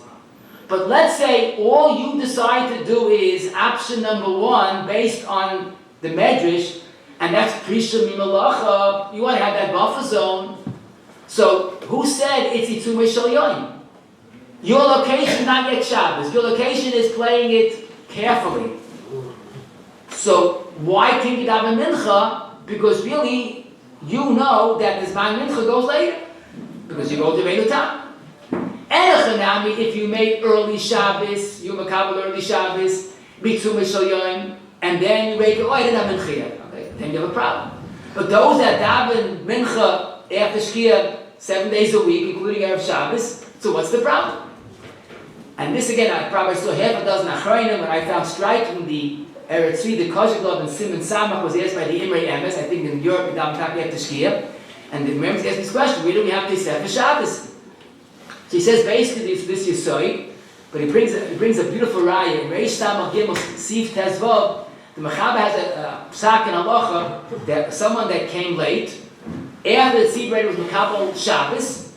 But let's say all you decide to do is option number one based on the medrash, and that's Prisha Mimalacha. You want to have that buffer zone. So who said it's Itzumei Shel Yoim? Your location, not yet Shabbos. Your location is playing it carefully. So why can't you daven mincha? Because really, you know that the Zman mincha goes later. Because you go to Reinu Tam. Enochanami, if you made early Shabbos, you makabel early Shabbos, Bitzumei Shel Yoim, and then you wake up, I didn't have mincha yet. Okay, then you have a problem. But those that daven mincha after Shkia 7 days a week, including Erev Shabbos, so what's the problem? And this again, I probably saw half a dozen Achronim, and I found striking the Eretz Tzvi, the Kosher Glove, and Simon Samach was asked by the Imrei Emes, I think in Europe, in Dam Taki after Shkia, and the Imrei asked this question, where do we have to say for Shabbos? So he says basically this Yisoy, but he brings a beautiful raya. In Reish Samach Gimel Siv Tezvav, the Mechaber has a psak in halacha that someone that came late, after the tzibur was makabel Shabbos,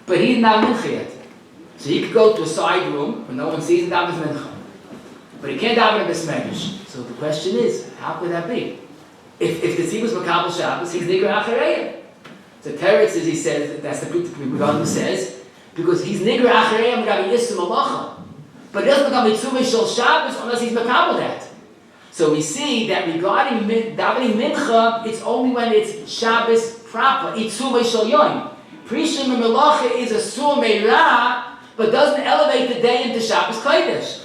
but he didn't have mincha yet. So he could go to a side room where no one sees and daven mincha. But he can't daven a besmerish. So the question is, how could that be? If the tzibur was makabel Shabbos, he's nigur achareya. So Teres is, he says, that's the Rabbi says, because he's nigur achareya and yisum melacha. But he doesn't become mitzvah shel Shabbos unless he's makabel that. So we see that regarding davening mincha, it's only when it's Shabbos proper. Itzumei shel Yoim. Prishim and melacha is a sur meira, but doesn't elevate the day into Shabbos kodesh.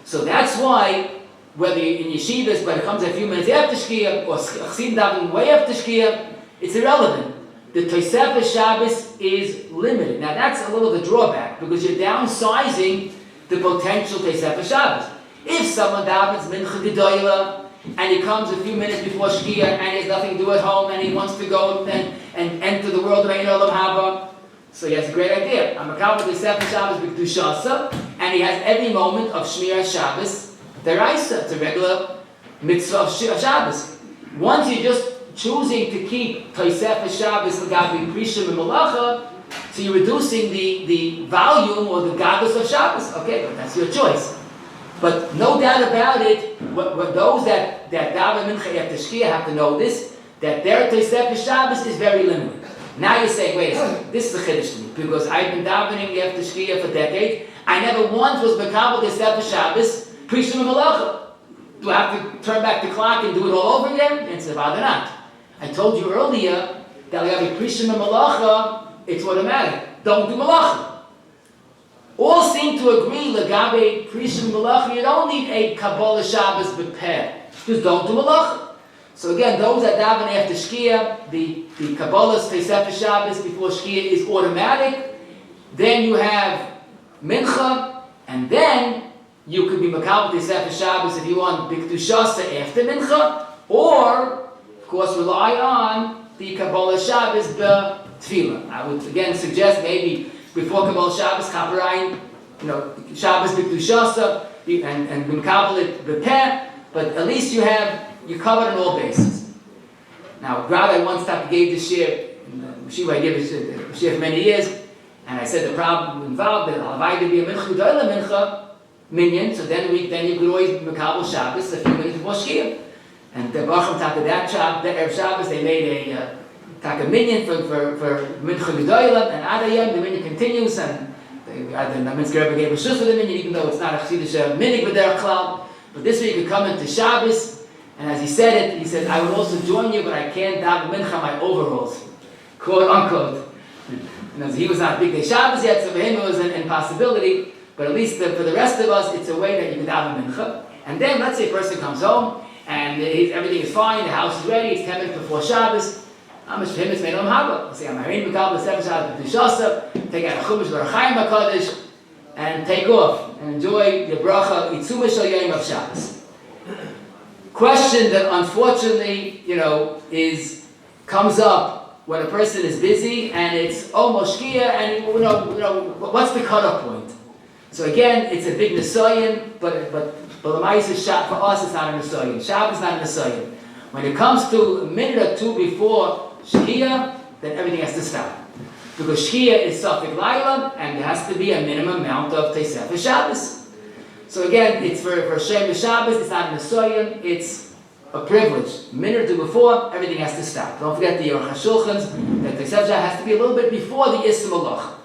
So that's why, whether in yeshivas, but it comes a few minutes after Shkia, or Chassidim davening way after Shkia, it's irrelevant. The Tosefes Shabbos is limited. Now that's a little of a drawback, because you're downsizing the potential Tosefes Shabbos. If someone davens mincha gedoyla and he comes a few minutes before Shkia and he has nothing to do at home and he wants to go and enter the world of Ein Olam Haba, so he has a great idea. I'm a couple of the Sefer Shabbos b'Kedushasa, and he has every moment of Shmir Shabbos deraisa. It's a regular mitzvah of Shabbos. Once you're just choosing to keep Tosefes Shabbos l'gabi Prishim and Melacha, so you're reducing the volume or the gadlus of Shabbos. Okay, but that's your choice. But no doubt about it, what those that daven mincha after Shkia have to know this, that their Tosefes Shabbos is very limited. Now you're saying, wait a second, this is a chiddush to me, because I've been davening after Shkia for decades. I never once was mekabel Tosefes Shabbos, Prishim and Melacha. Do I have to turn back the clock and do it all over again? And say, rather not. I told you earlier that we have a Prishim and Melacha, it's automatic. Don't do Melacha. All seem to agree, Lagabe, Prishim, Melacha, you don't need a Kabbalah Shabbos b'peh. Just don't do Melacha. So again, those that daven after Shkia, the Kabbalah's Tosefes Shabbos before Shkia is automatic. Then you have Mincha, and then you could be Makabel Tosefes Shabbos if you want B'Kedushasa after Mincha, or, of course, rely on the Kabbalah Shabbos b'Tefillah. I would again suggest maybe before Kabbalah Shabbos, Kaparayin, Shabbos b'Kedushasa, and Minkabel it b'Peh, but at least you covered on all bases. Now, Rabbi once gave this shir, I gave a shir for many years, and I said the problem involved that Halavai to be a mincha gedola mincha minyan, so then you could always Minkabel Shabbos a few minutes before Shkia. And the Bacham Taka that Erev Shabbos, they made a minyan for mincha gedola, and Adayam the minyan continues, and the Minsker Rebbe gave a shus for the minyan, even though it's not a chsidish minig b'derech klal. But this week you come into Shabbos, and as he said it, he said, I will also join you, but I can't daven mincha my overalls, quote unquote. And he was not a big day Shabbos yet, so for him it was an impossibility. But at least for the rest of us, it's a way that you can daven mincha. And then let's say a person comes home and everything is fine, the house is ready, it's 10 minutes before Shabbos. For him it's made on Haba. Say, I'm Harim B'Kabel, 7 Shabbos B'Tushasa, take out a Chumash B'Rachaim HaKadosh, and take off and enjoy your bracha, Itzumah Shel Yom of Shabbos. Question that unfortunately, comes up when a person is busy and it's almost Shkia, and what's the cutoff point? So again, it's a big Nisayan, but the Ma'aseh for us it's not a Nisayan. Shabbos is not a Nisayan. When it comes to a minute or two before Shkia, then everything has to stop. Because Shkia is Safik Laila, and there has to be a minimum amount of Teisef Shabbos. So again, it's for Shem Shabbos, it's not an Asoyan, it's a privilege. Minute to before, everything has to stop. Don't forget the Aruch HaShulchans, that Teisef Shabbos has to be a little bit before the Issa Melacha.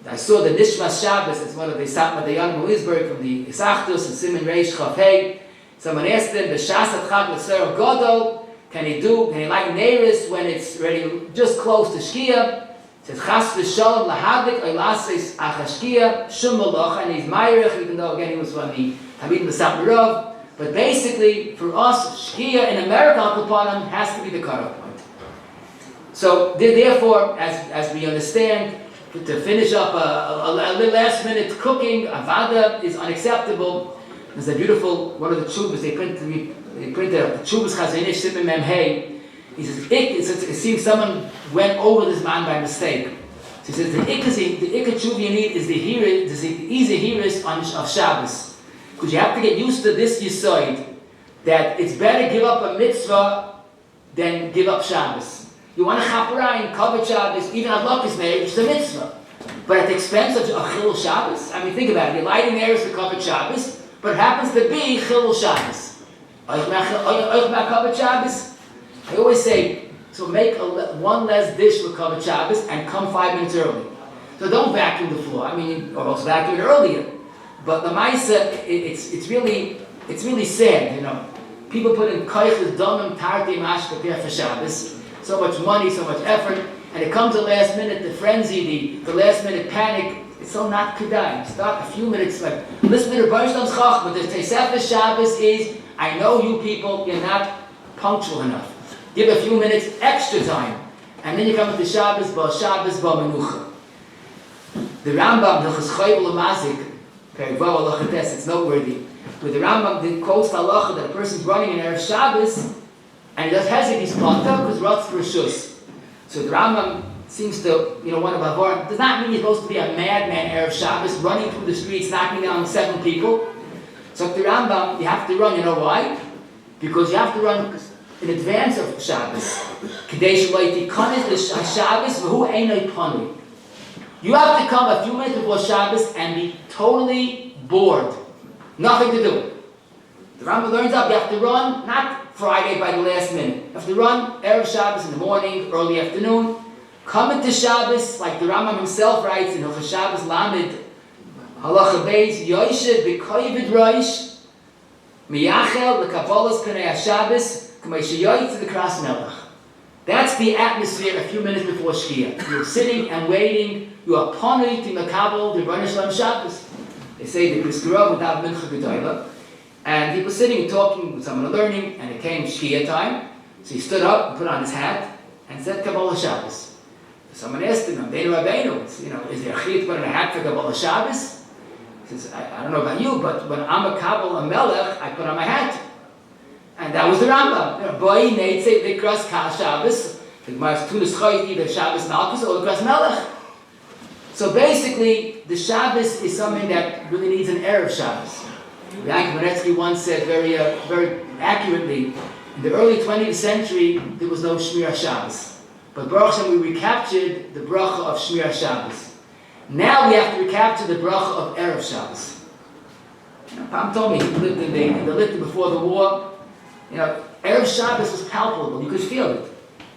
I saw the Nishmas Shabbos, it's one of the Satma Dayanim Lewisburg from the Isachtus and Simon Reish Chav Hey. Someone asked him, B'shas Chag L'Ser Godol, can he light Neiris when it's already just close to Shkia? He says, Chas V'Shalom Lahadik Oylases Achashkia Shum Melacha, and he's Meirich, even though again he was from the Talmidim B'Sat Merov. But basically, for us, Shkia in America, Al Kapanim, has to be the cutoff point. So therefore, as we understand, to finish up a last minute cooking, avada is unacceptable. There's a beautiful, one of the tshuvas, they printed a tshuvas chazanish sipim memhei. He says, it seems someone went over this man by mistake. So he says, the ikka tshuva you need is the easy hiris of Shabbos. Because you have to get used to this yisoid, that it's better give up a mitzvah than give up Shabbos. You want to chaperayim, cover Shabbos, even Adlokis Meir, which is a mitzvah. But at the expense of Chilul Shabbos? I mean, think about it. You're lighting Meir's to cover Shabbos, but it happens to be Chilul Shabbos. Oich cover Shabbos? I always say, so make one less dish for cover Shabbos and come 5 minutes early. So don't vacuum the floor. I mean, or else vacuum it earlier. But the Maisa, it's really sad, you know. People put in koiches, domim, tarti, mash, prepare for Shabbos. So much money, so much effort, and it comes the last minute, the frenzy, the last minute panic. It's so not kedai. Start a few minutes, like listen to the Bershtam's Chach, but the Teisef Shabbos is, I know you people, you're not punctual enough. Give a few minutes extra time, and then you come to Shabbos, ba menucha. The Rambam, the Cheschoy Ulamazik, it's noteworthy. With the Rambam, quotes the halacha that a person's running in Erev Shabbos, and he does hesitate, he's planta because Ratz for Shus. So the Rambam seems to, one of Avar, does not mean you're supposed to be a madman Erev Shabbos, running through the streets, knocking down 7 people. So the Rambam, you have to run, you know why? Because you have to run in advance of Shabbos. Kadesh Loiti Kanis the Shabbos, who ain't no panu. You have to come a few minutes before Shabbos and be totally bored. Nothing to do. The Rambam learns up, you have to run, not Friday by the last minute. You have to run Erev Shabbos in the morning, early afternoon. Come into Shabbos, like the Rambam himself writes in Hilchos Shabbos Lamed, Halacha Beis, Yoishe b'koyvid roish, miyachel l'kavolos p'nei HaShabbos, k'may sheyoyt to the Kras Melech. That's the atmosphere a few minutes before Shkia. You're sitting and waiting, you are ponui to makabel, the Rebbeinu Shalom Shabbos. They say the Kriskura without Mincha G'doyla. And he was sitting and talking with someone learning, and it came Shkia time. So he stood up, put on his hat, and said Kabbalah Shabbos. Someone asked him, Rabbeinu, is there a chiyuv to put on a hat for Kabbalah Shabbos? He says, I don't know about you, but when I'm a Kabbalah Melech, I put on my hat. And that was the Rambam. Boi neitze vikras kal Shabbos. The Gemara is tunis choyt either Shabbos Malchus or the Kras Melech. So basically, the Shabbos is something that really needs an Erev Shabbos. Yankov Monetsky once said very accurately, in the early 20th century, there was no Shmir Shabbos. But Baruch Hashem, we recaptured the bracha of Shmir Shabbos. Now we have to recapture the bracha of Erev Shabbos. Pam told me, he lived in the Little before the war. Erev Shabbos was palpable, you could feel it.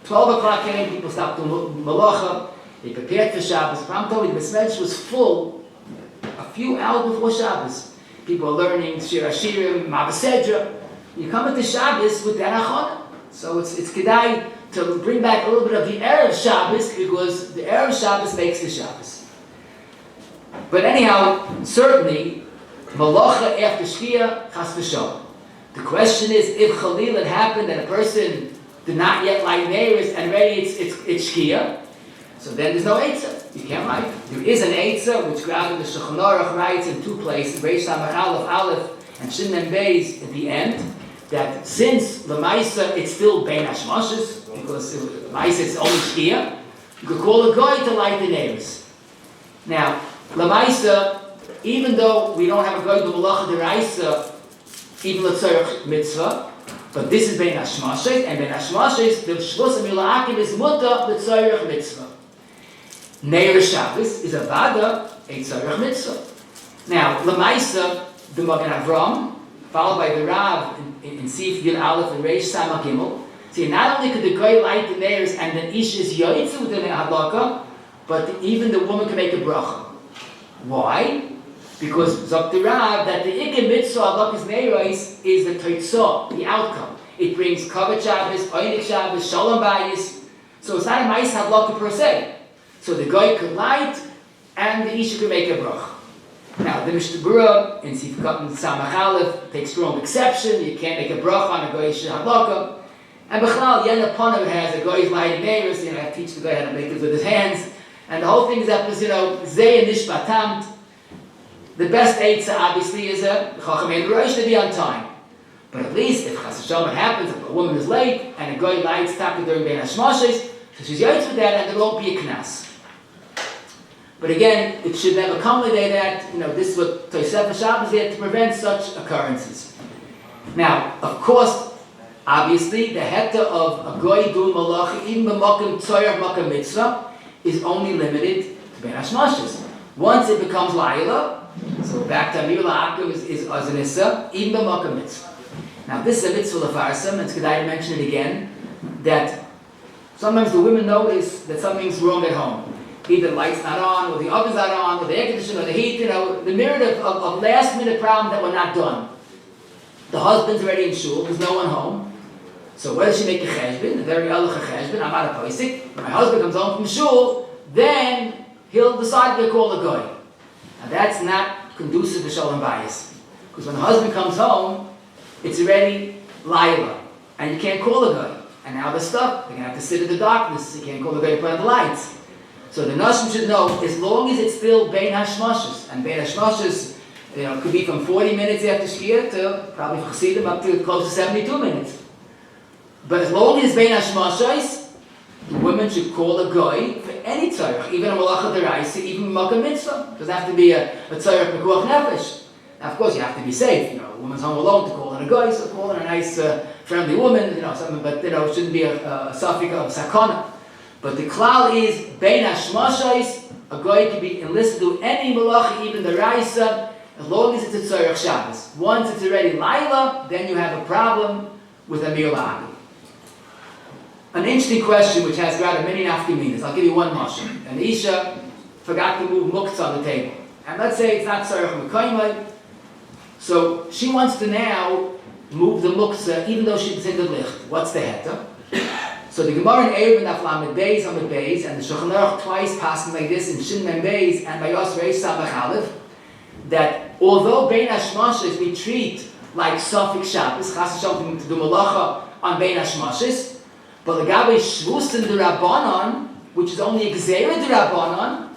12 o'clock came, people stopped doing melacha, they prepared for Shabbos. Pam told me the Besmedrash was full a few hours before Shabbos. People are learning Shir Hashirim, Mavasedra. You come into Shabbos with that achana. So it's kedai to bring back a little bit of the Erev Shabbos, because the Erev Shabbos makes the Shabbos. But anyhow, certainly, melacha after Shkia, chas v'shalom. The question is, if Chalil had happened and a person did not yet light neiris and already it's Shkia, so then there's no Eitzah. You can't light. There is an Eitzah, which Rabbi the Shulchan Aruch writes in 2 places, Reish Samach Aleph, and Shin Mem Beis at the end, that since the Maisa it's still Bein Hashmoshes, because Maisa is only Shkia, you could call a guy to light the neiris. Now, Lamaisa, even though we don't have a guy to melacha deraisa, even l'tzorech mitzvah, but this is Bein Hashmoshes, and Bein Hashmoshes, the Shvus HaMila'akim is muta l'tzorech mitzvah. Neir Shabbos is a vada, a tzarech mitzvah. Now, Lamaisa, the Magen Avram, followed by the Rav in Sif Yud Aleph and Reish Samach Gimel. See, not only could the guy light the neirs and then ish is yoytzu within the hadlaka, but even the woman can make a bracha. Why? Because Zok the Rav that the ikar mitzvah hadlakas neiros is the toitzah, the outcome. It brings kavod Shabbos, oinik Shabbos, shalom bayis. So it's not a ma'is hadlaka per se. So the guy could light and the isha could make a bracha. Now, the Mishnah Berurah in Sif Katan Samach Aleph takes strong exception. You can't make a bracha on a goyish hadlaka. And Bechlal, Yen Aponav has a goyish lighting neiros. I have to teach the guy how to make it with his hands. And the whole thing is that, Zeh and Nishbatamt. The best eitzah, obviously, is a Chachamei Rosh to be on time. But at least, if Chas Hashem happens, if a woman is late, and a goy lights taka during Bein HaShmoshes, so she's yotz with that, and there won't be a knas. But again, it should never accommodate that. This is what Tosefah Shabbos did to prevent such occurrences. Now, of course, obviously, the heta of a goy doing melacha, even b'makom tzoyer makom mitzvah, is only limited to Bein HaShmoshes. Once it becomes la'ila, so back to Amir La'akim is an issa, even b'makom mitzvah. Now, this is a mitzvah lefarsam, and it's good I mention it again, that sometimes the women notice that something's wrong at home. Either the light's not on, or the oven's not on, or the air conditioner, or the heat, the myriad of last-minute problems that were not done. The husband's already in shul, there's no one home. So where does she make a cheshbon? A very ehrlich cheshbon, I'm not a poisik. When my husband comes home from shul, then he'll decide to call a goy. Now that's not conducive to shalom bayis. Because when the husband comes home, it's already laila, and you can't call a goy. And now they're stuck, they're going to have to sit in the darkness, you can't call the goy to put on the lights. So the Nashim should know, as long as it's still Bein HaShmoshes, and Bein HaShmoshes, could be from 40 minutes after Shkia to probably for Chassidim up to close to 72 minutes. But as long as it's Bein HaShmoshes, the women should call a goy for any tzarech, even a melacha deraisa, even a makom mitzvah. It doesn't have to be a tzarech pekuach nefesh. Now, of course, you have to be safe. A woman's home alone to call in a goy, so call in a nice, friendly woman, something, but it shouldn't be a suffix of sakana. But the klal is Bein HaShmoshes, a goy can be enlisted to do any melacha, even the raisa, as long as it's a tzarech Shabbos. Once it's already laila, then you have a problem with Amir La'akim. An interesting question which has rather many nafkaminas. I'll give you one mashal. An isha forgot to move muktzah on the table. And let's say it's not tzarech mekayimai. So she wants to now move the muktzah even though she didn't say the licht. What's the heta? So the Gemara in Erev and Aflamed Beis, Amid Beis, and the Shulchan Aruch twice passing like this in Shin Mem Beis and by Yos Reish Samach Aleph, that although Bein HaShmoshes we treat like suffix Shabbos, chas Hashem to do melacha on Bein HaShmoshes, but the Gabi Shvusin D'Rabbanan, which is only Gzeira D'Rabbanan,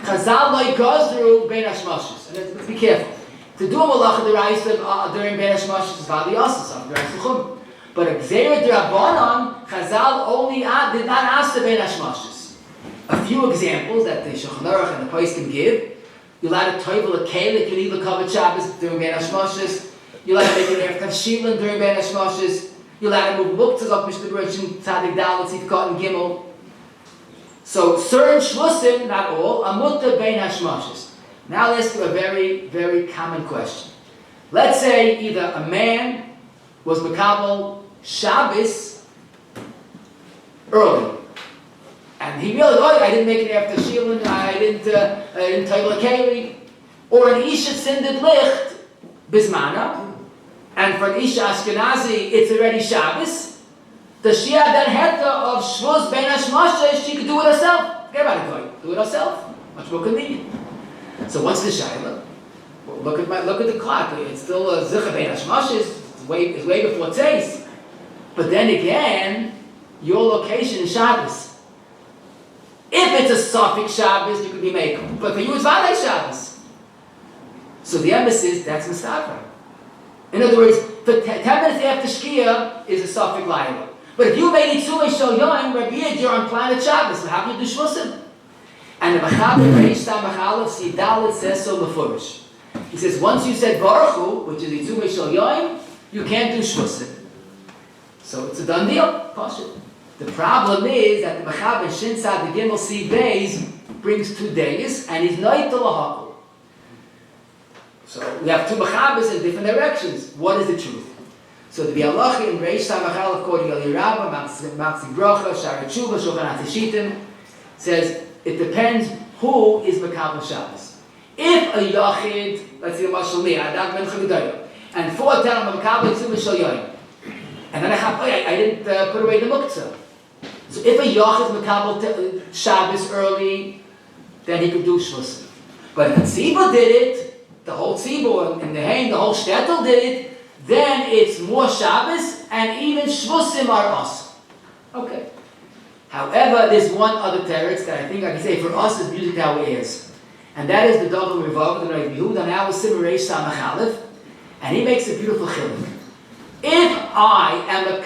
Chazal Lo Yigazru Bein HaShmoshes. And let's be careful. To do a melacha d'oraisa during Bein HaShmoshes is Vali Yosef, but a Gzeira D'Rabbanan, Chazal only did not ask the Bein HaShmoshes. A few examples that the Shulchan Aruch and the Pais can give. You're allowed to toivel a kelik, you need the kavod Shabbos during Bein HaShmoshes. You're allowed to make an erev tavshilin during Bein HaShmoshes. You're allowed to move muktzahs up Mishnah Berurah, Tzadik Dalet, Tzidkot, and Gimel. So certain shlusim, not all, are mutter Bein HaShmoshes. Now let's do a very, very common question. Let's say either a man was mekabel Shabbos early, and he realized, oh, I didn't make it after Shilin, I didn't toivel a keli, or an isha sinded licht bismana, and for an isha Ashkenazi it's already Shabbos. Does she have that heta of shvuz Bein HaShmoshes? She could do it herself. Forget about it, going. Do it herself. Much more convenient. So what's the shayla? Well, look at the clock. It's still a zicha Bein HaShmoshes. It's way before Teves. But then again, your location is Shabbos. If it's a suffix Shabbos, you could be making. But for you, it's Valei Shabbos. So the emphasis, that's Mustafa. In other words, for 10 minutes after Shkia is a suffix Laila. But if you made it Tzumei Shel Yoim, Rabbi, you're on planet Shabbos. So how can you do Shvusim? And the Machaber Reish Samach Aleph Sidalit says so beforish. He says, once you said Baruch Hu, which is the Tzumei Shel Yoim, you can't do Shvusim. So it's a done deal. Pashut. The problem is that the Machaber Shin Sad the Gimel Si Beis brings 2 days, and he's night to lahakol. So we have 2 machabes in different directions. What is the truth? So the halacha in Reish Samachal according to Rabbi, Matzi Brocha, Shara Tshuva, Shulchan Atishitim, says it depends who is Makabel Shabbos. If a Yachid, let's say a Mashal me, Adam Ben Chagdayo, and 4 tell him Makabel Tzum Shal Yoyim, and then I didn't put away the Muktzah. So if a Yachid is Makabel Shabbos early, then he could do Shvusim. But if the Tzibur did it, the whole Tzibur and the Hain, the whole Shtetl did it, then it's more Shabbos, and even Shvusim are us. Okay. However, there's one other teretz that I think I can say for us is music how it is. And that is the Dogel Revav, the Rabbi Yehuda, now with Simon Reish Samach Aleph, and he makes a beautiful chiluk. If I am a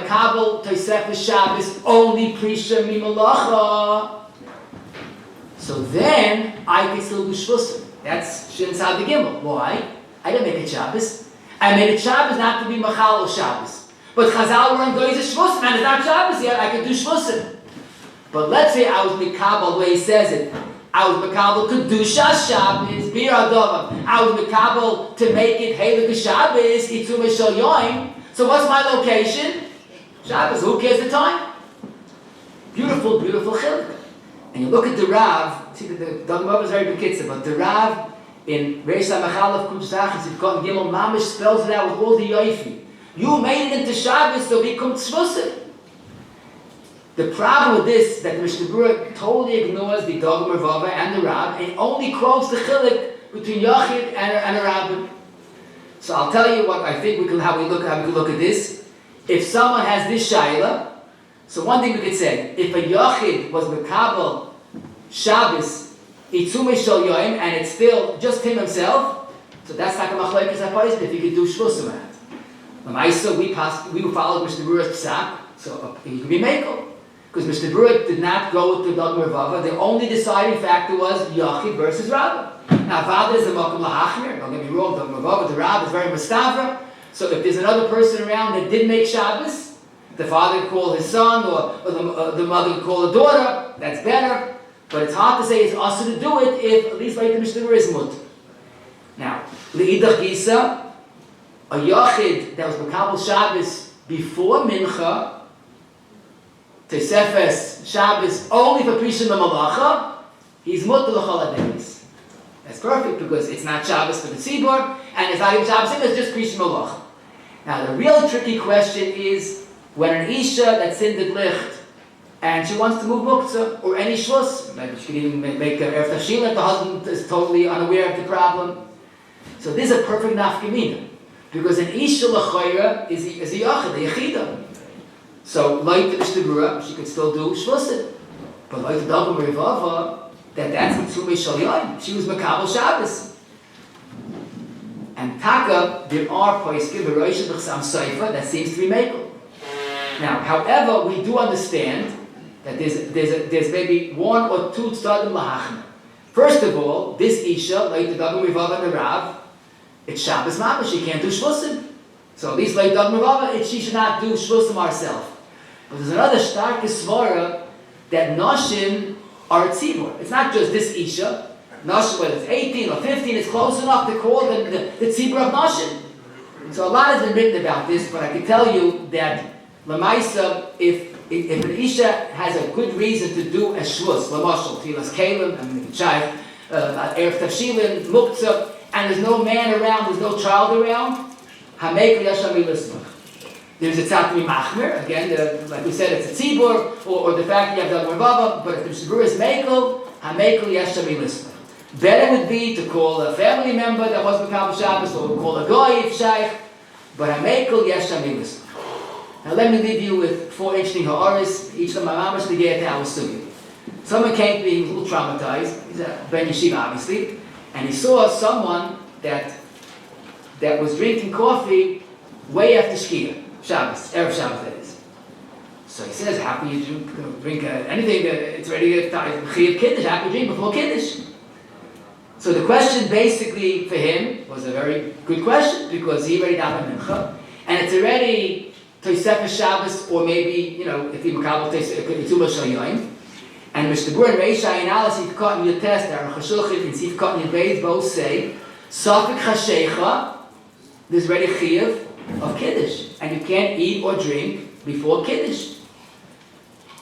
Kabel Tosefes Shabbos only Prisha Mi Melacha, so then I can still do Shvusim. That's Shin Tzad Gimel. Why? I didn't make it Shabbos. I made it Shabbos not to be Machal or Shabbos. But Chazal were on Goyz Shvusim, and it's not Shabbos yet, I could do Shvusim. But let's say I was Mikabel, the way he says it. I was Mikabel Kedusha Shabbos, Bir Adova. I was Mikabel to make it Heilig Shabbos, Itzum Shal Yoim. So what's my location? Shabbos, who cares the time? Beautiful, beautiful chiluk. And you look at the Rav, see that the Dogma is very bekitzer, but the Rav in Reish Samachal Kuch Zachis, Gimel Mamish spells it out with all the yoifi. You made it into Shabbos, so become tzvusim. The problem with this is that the Mishnah Berurah totally ignores the Dogma Rava and the Rab, and only quotes the chiluk between Yachid and a Rabbi. So I'll tell you what I think how we could look at this. If someone has this shaila, so one thing we could say, if a Yachid was Mekabel Shabbos, Itzume Shal Yoim, and it's still just him himself, so that's like a machlekes hapoizim if he could do shvusim at. L'maisa, we followed Mishnah Berurah's psak, so he could be mekel. Because Mishnah Berurah did not go with the Dogma Rava. The only deciding factor was Yachid versus Rabbi. Now, Vada is a makom lahachmir. Don't get me wrong, Dogma Rava, the Rabbi is very mustavra. So if there's another person around that did make Shabbos, the father could call his son, or the mother could call the daughter, that's better. But it's hard to say it's also to do it if at least like the Mishnah Berurah is mut. Now, Le'idach Gisa, a Yachid that was Makabel Shabbos before Mincha, Tosefes Shabbos only for Prisha Melacha, he's mut l'chol days. That's perfect because it's not Shabbos for the Tzibur, and it's not even Shabbos, it's just Prisha Melacha. Now, the real tricky question is when an Isha that's in the Licht and she wants to move muktzah or any shvus, maybe she can even make a erev tashila. The husband is totally unaware of the problem. So this is a perfect nafkamina because an isha l'chayra is a yachid, a yachida. So like the Mishnah Berurah, she could still do shvusim, but like the Dogma Rava, that's mitzvah shal yoyim. She was makabel Shabbos. And Takov, there are poskim b'roish b'chsam seifa that seems to be mekel. Now, however, we do understand that there's maybe 1 or 2 tzadim lahachna. First of all, this isha, like the Dogma Rava and the Rav, it's Shabbos mamash, she can't do shvusim. So at least like Dogma Rava, she should not do shvusim herself. But there's another stark svara that nashim are tzibur. It's not just this isha. Nashim, whether it's 18 or 15, it's close enough to call the tzibur of nashim. So a lot has been written about this, but I can tell you that Lamaisa, if an Isha has a good reason to do a shvus, Lamashal, Tilas Kalim, Chayv, Erev Tashilin, Muktzah, and there's no man around, there's no child around, Hamekel Yashami Lismach. There's a Tzatmi Machmer, again, like we said, it's a Tzibur, or the fact you have Dogma Rava, but if the Mishnah is Mekel, Hamekel Yashami Lismach. Better would be to call a family member that was Makabel Shabbos, or call a Goy if Shaykh, but Hamekel Yashami Lismach. Now let me leave you with 4 interesting ha'aris, each of them are mamash to get to our sugi. Someone came to me, he was a little traumatized, he's a Ben Yeshiva obviously, and he saw someone that was drinking coffee way after Shkia, Shabbos, Erev Shabbos that is. So he says, how can you drink anything, it's already a Chiyuv Kiddush, how can you drink before Kiddush? So the question basically for him was a very good question, because he already davened Mincha, and it's already Tosefes Shabbos, or maybe, if you Makabel Tosefes Shal Yoim, And Mr. Burin, Reisha, and Alice, you've cut in your test, there, and Chashulchit, and you've cut in your base, both say, Safik Chashecha, there's already Chiyuv of Kiddush, and you can't eat or drink before Kiddush.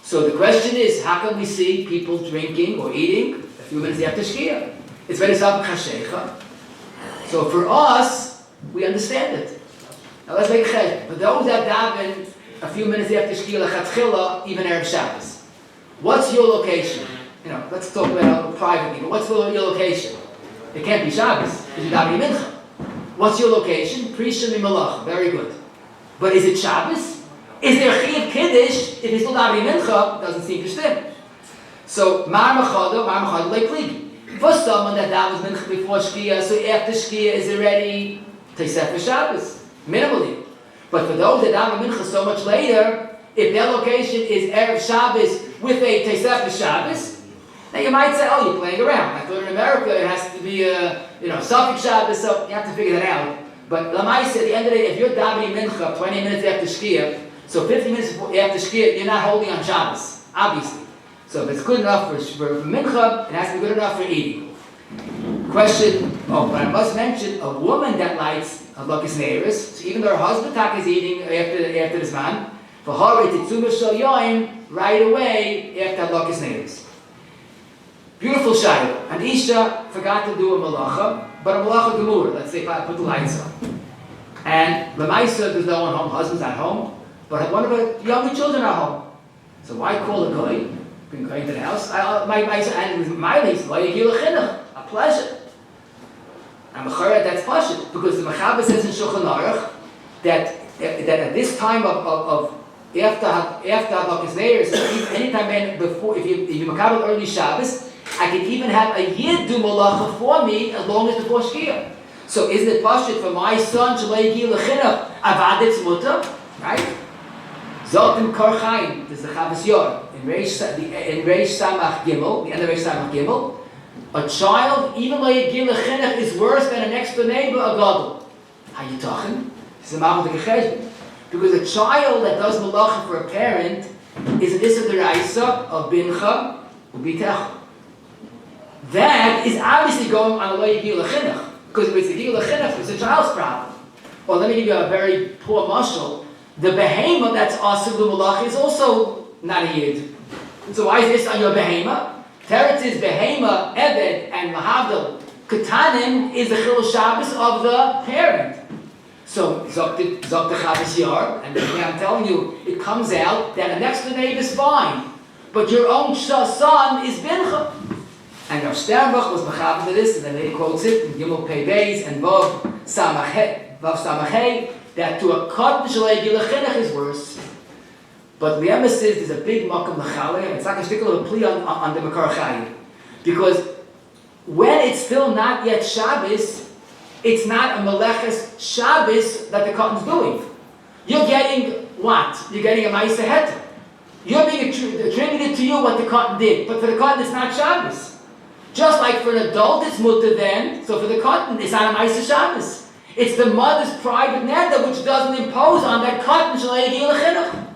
So the question is, how can we see people drinking or eating a few minutes after Shkia? It's very Safik Chashecha. So for us, we understand it. Now let's make a cheshbon. For those that daven a few minutes after Shkia Lechatchila, even Erev Shabbos, what's your location? Let's talk about privately, but what's your location? It can't be Shabbos, because you're davening Mincha. What's your location? Pre-Shemi Melacha, very good. But is it Shabbos? Is there Chiyuv Kiddush if you're still davening Mincha? Doesn't seem to stem. So, Mar Machado like Kligi. For someone that davens Mincha before Shkia, so after Shkia is already Teisef Shabbos, minimally. But for those that daven Mincha so much later, if their location is Erev Shabbos with a Teisef Shabbos, now you might say, oh, you're playing around. I thought in America it has to be Safik Shabbos, so you have to figure that out. But Lamaisa, at the end of the day, if you're davening Mincha 20 minutes after Shkia, so 50 minutes after Shkia, you're not holding on Shabbos, obviously. So if it's good enough for Mincha, it has to be good enough for eating. Question, but I must mention, a woman that lights a Lukas Neiris, so even though her husband is eating after this man, for her, it's Tzumah Yoim right away after Lukas Neiris. Beautiful shayla. And Isha forgot to do a melacha, but a melacha gemura. Let's say if I put the lights on. And Lamaisa, there's no one home, husband's at home, but one of her younger children are home. So why call a guy? Bring going to the house. My lease, why you heal a chinuch? A pleasure. And Mechara, that's pashut, because the Mechaber says in Shulchan Aruch that at this time of after Lukas Neiris, anytime before, if you Mekabel early Shabbos, I can even have a Yid do malacha for me as long as the before Shkia. So isn't it pashut for my son Shalei Gil Lechinach Avadet's mutter, right? Zoltim Korchaim, this is the Chavas Yor in Reish Samach Gimel, the end of Reish Samach Gimel. A child, even like Gil Lechinach, is worse than a next door neighbor, a gadol. How you talking? This is a ma'av d'gecheshbon. Because a child that does melacha for a parent is an issa d'raisa of bincha ubitecha. That is obviously going on the way of Gil Lechinach. Because if it's a Gil Lechinach, it's a child's problem. Or let me give you a very poor mashal. The behemoth that's asur l'melacha is also not a yid. So why is this on your behemoth? Teretz is behema, Eved, and Mahavdil. Katanim is the Chil Shabbos of the parent. So, Zok the Chavas Yar, and I'm telling you, it comes out that the next door neighbor is fine, but your own son is Bincha. And Rav Sternbach was Machav to this, and then he quotes it in Gimel Pei Beis and Vav Samachei, that to a Katan Shalei Gil Lechinach is worse. But the emphasis is a big makom l'chalei, and it's like a shtickle of a plea on the Makar Chayim. Because when it's still not yet Shabbos, it's not a meleches Shabbos that the Katan's doing. You're getting what? You're getting a Ma'aseh Heter. You're being attributed to you what the Katan did. But for the Katan, it's not Shabbos. Just like for an adult, it's mutter then, so for the Katan, it's not a Ma'aseh Shabbos. It's the mother's private neder which doesn't impose on that Katan Shalei Gil Lechinach.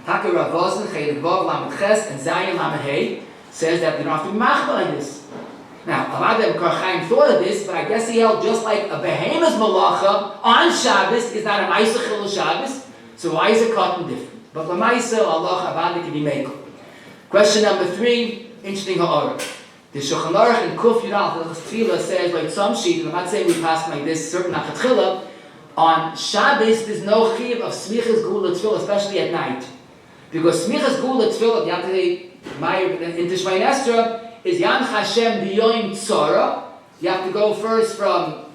Takov Rav Vosen, Chelik Vav, Lamed Ches, and Zayin Lamed Hey says that you don't have to be machmir like this. Now, a lot of them Karchaim thought of this, but I guess he held just like a behemoth's malacha on Shabbos is not a Ma'aseh Chil Shabbos, so why is a Katan different? But L'Ma'aseh Allah Avadi can be mekel. Question number 3, interesting ha'orah. The Shulchan Aruch in Kuf Yudal, the Tefillah says like some sheet, and I'm not saying we pass like this, certain Achatchila, on Shabbos there's no chiyuv of smichas gula tefillah, especially at night. Because smichas gula tefillah, Yantei Meir in Tishmei Nestra, is Yan Hashem B'yoyim Tzara. You have to go first from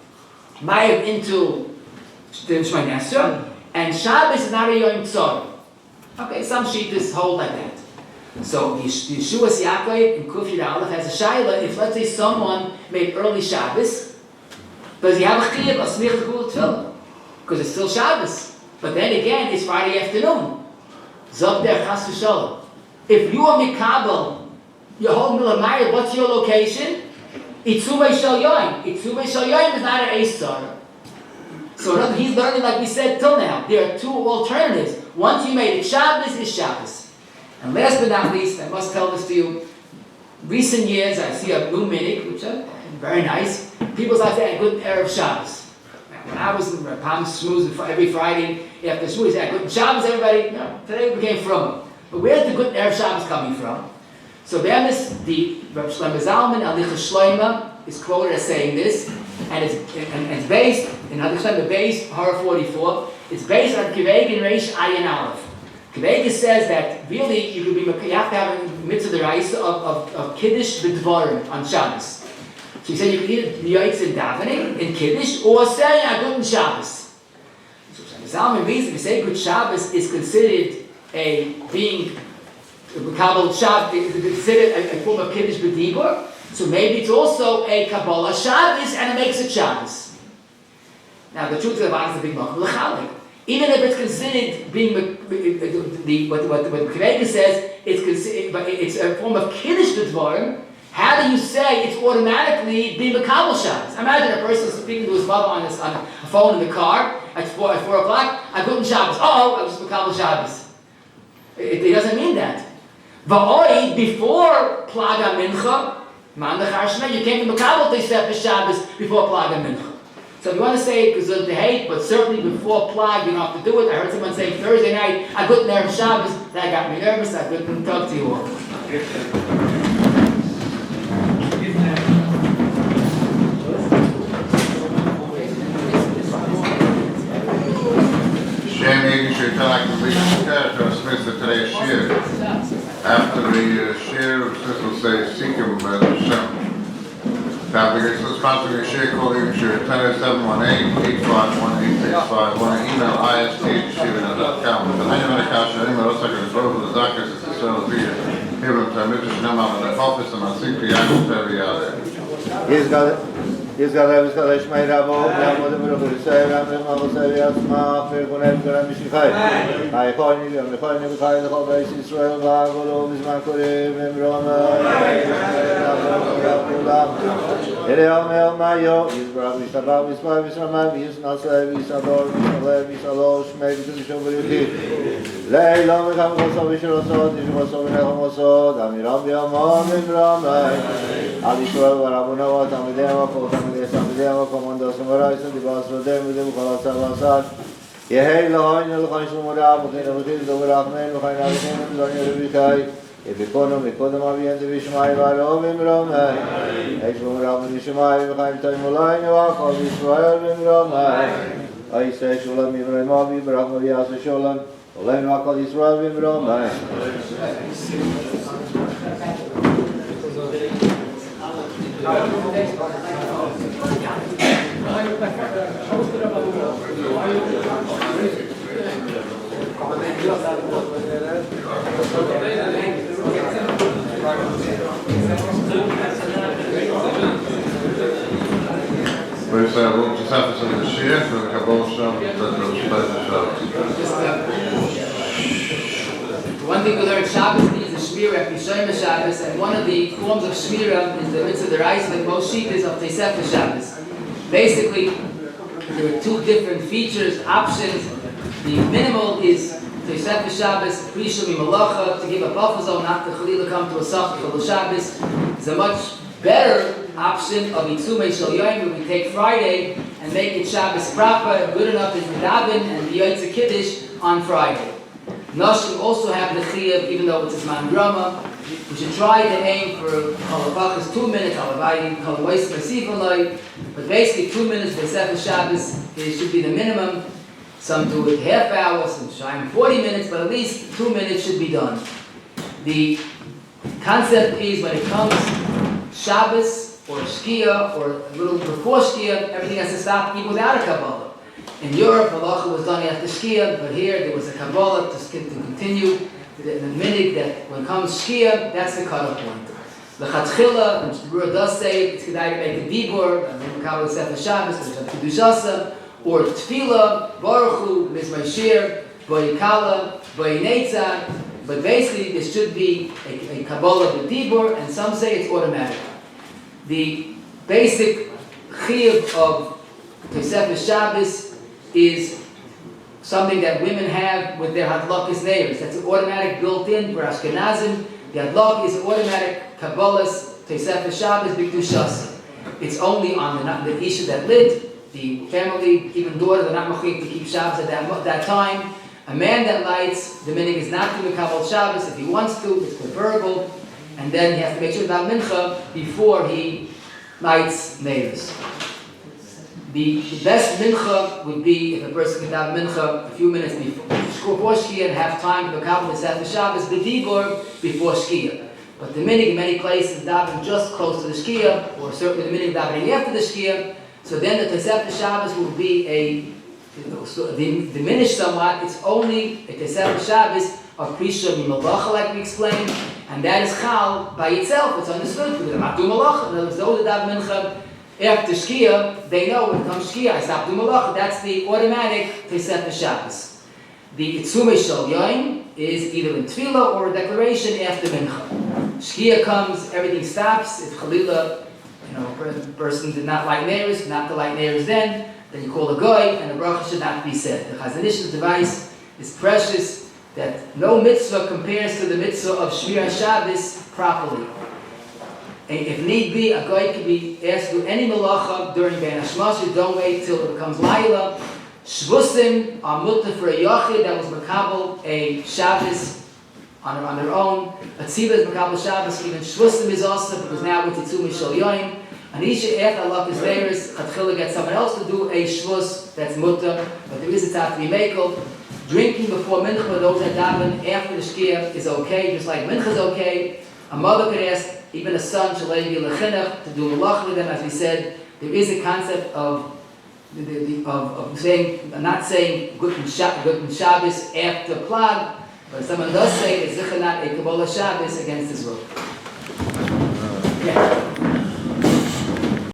Meir into Tishmei Nestra, and Shabbos is not a Yoyim Tzara. Okay, some sheetas hold like that. So the Yeshua's Yaakov in Kuf Yud Aleph has a shayla. If let's say someone made early Shabbos, does he have a chiyuv of smichas gula tefillah? Because it's still Shabbos. But then again, it's Friday afternoon. Zok der chas v'shalom. If you are mikabel, your whole milamayir, what's your location? Itzumei shel yoyim. Itzumei shel yoyim is not an eisar. So he's learning like we said till now. There are two alternatives. Once you made it Shabbos, is Shabbos. And last but not least, I must tell this to you, recent years I see a new minig, which is very nice. People start saying good Erev Shabbos. When I was in Palm Smooth every Friday after Smooth, they said good Shabbos everybody. No, today we became from. But where's the good Erev Shabbos coming from? So the Rabbi Shlomo Zalman Alicha Shloima is quoted as saying this, and it's based in Hadith based Hara 44. It's based on Kiveg and Reish Ayin Aleph. Kiveg says that really you have to have a mitzvah deraisa of Kiddush b'dvarim on Shabbos. So he said you can either yaitz in davening in Kiddush or say a good Shabbos. So Zalman reason we say good Shabbos is considered being Kabbalah Shabbos is considered a form of Kiddush b'dibur. So maybe it's also a Kabbalah Shabbos and it makes it Shabbos. Now the truth of the matter is a big melacha. Even if it's considered being what the Kivega says, it's a form of Kiddush b'dvarim. How do you say it's automatically being Kabbalah Shabbos? Imagine a person speaking to his mother on a phone in the car at 4 o'clock. I couldn't Shabbos. Oh, I was Kabbalah Shabbos. It doesn't mean that. Va'oi before Plaga Mincha. You came to Makabal Teves Shabbos before Plag and Mincha. So if you want to say it because of the hate, but certainly before Plag, you don't have to do it. I heard someone saying Thursday night, I couldn't nerve Shabbos. That got me nervous. I couldn't talk to you all.
Today's shir. After the shir, this will say Sikkim Shem. Navigate to the sponsor of shir called shir 10-718-851-865. Want to email ist@shir.com. The name of the cash, any more second vote for the Zakers is the sale of beer. Here in Tamil Shnama and the office and I think the Yakov Teriyah.
He's got a my rabo, Yamod Say, Ramon Say, Asma, Fergunem, Mishai. I call you, I'm the whole base Israel, Vagolo, Bismakorim, and Roma, Eleomel Mayo, is Rabbi Shabbat, is Rabbi Shamam, is Nasai, is Ador, is Alev, is Alosh, maybe to the Shobuki. Lay long as I was so visual, so this was so Homoso, Damiram, Yamon, and Rama, Alisha, Rabuno, Tamidema, Samidema, Commando Samarais, and the Boss Rodem, with the Kalasavasat. Yehei Lahoin, the Khaishumura, the Rahman, the Khainavin, the Rubikai. If you call them, and the Vishmai, Varom, and Roma, Exumram, the Vishmai, the Khaim Taimulai, of Israel, and Roma. I say Shulam, Ibrahimovi, Brahmavias, Shulam, Olen Wakal Israel, and Roma.
We say, we'll just have to send the shir for the Kabbalah Shabbos,
one thing we learned Shabbos is the Shmira, Pishoyim Shabbos, and one of the forms of Shmira is the mitzvah deraisa, like most sheetas of Teves Shabbos. Basically, there are two different features, options. The minimal is Teves Shabbos, Prishum melacha, to give a buffer zone, not to Chalila come to a soft Chol Shabbos. It's a much better option of Yitzumei Shel Yoyim, where we take Friday and make it Shabbos proper, good enough as the Davin and the Yotze Kiddush on Friday. Nashim also have the Chiyuv, even though it's a Zman Drama. We should try to aim for Kalabachas 2 minutes, but basically 2 minutes for Sefer Shabbos should be the minimum. Some do it half hour, some try 40 minutes, but at least 2 minutes should be done. The concept is when it comes Shabbos or Shkia or a little before Shkia, everything has to stop even without a Kabbalah. In Europe, halacha was done after Shkia, but here there was a Kabbalah to continue the minig that when comes Shkia, that's the cutoff point. The Chatchila, which the Berurah does say, it's good to make a dibur, and then Kabbalah Sefer Shabbos, there's a Kedushasa, or Tefillah, Baruch Hu, Mizmai Shir, Vayikala, Vayinetza, but basically there should be a Kabbalah with dibur, and some say it's automatic. The basic chiyuv of Teves Shabbos is something that women have with their hadlokis neighbors. That's automatic built in for Ashkenazim. The hadlok is automatic Kabbalah's Tesefes Shabbos B'Kedushas. It's only on the Isha that lit, the family, even daughter, they're not machik to keep Shabbos at that time. A man that lights, the meaning is not to be Kabbalah Shabbos. If he wants to, it's preferable. And then he has to make sure about mincha before he lights neighbors. The best mincha would be if a person can have mincha a few minutes before Shkia and have time to become the Sefes Shabbos, the Dibur before Shkia. But the minhag in many places daven just close to the Shkia, or certainly the minhag davening after the Shkia. So then the Sefes Shabbos will be diminished somewhat. It's only a Sefes Shabbos of Prisha melacha, like we explained, and that is chal by itself. It's understood because they're not doing melacha. In other words, those that daven mincha after Shkia, they know when it comes Shkia, I stop doing melacha. That's the automatic Tesefes Shabbos. The Itzumei Shel Yoim is either in Tefillah or a declaration after Mincha. Shkia comes, everything stops. If Chalila, a person did not like neighbors, not to like neighbors then you call a goy, and the bracha should not be said. The Chazon Ish's device is precious, that no mitzvah compares to the mitzvah of Shmir Shabbos properly. And if need be, a guy can be asked to do any melacha during Ben Hashmashir. Don't wait till it becomes Laila. Shvusim are mutter for a yachid that was makabel a Shabbos on their own. A tziva is makabel Shabbos. Even shvusim is also because now with Itzumei Shel Yoim. And Isha after Allah is there is Chatchila gets someone else to do a shvus that's mutter, but there is a tzat to be makel. Drinking before mincha, those that daven after the shkia is okay, just like mincha is okay. A mother could ask even a son shalei lechinach to do melacha with them, as we said. There is a concept of saying, not saying Guten Shabbos after plag, but if someone does say it's zichanat a Kabbalah Shabbos against his will. Yeah.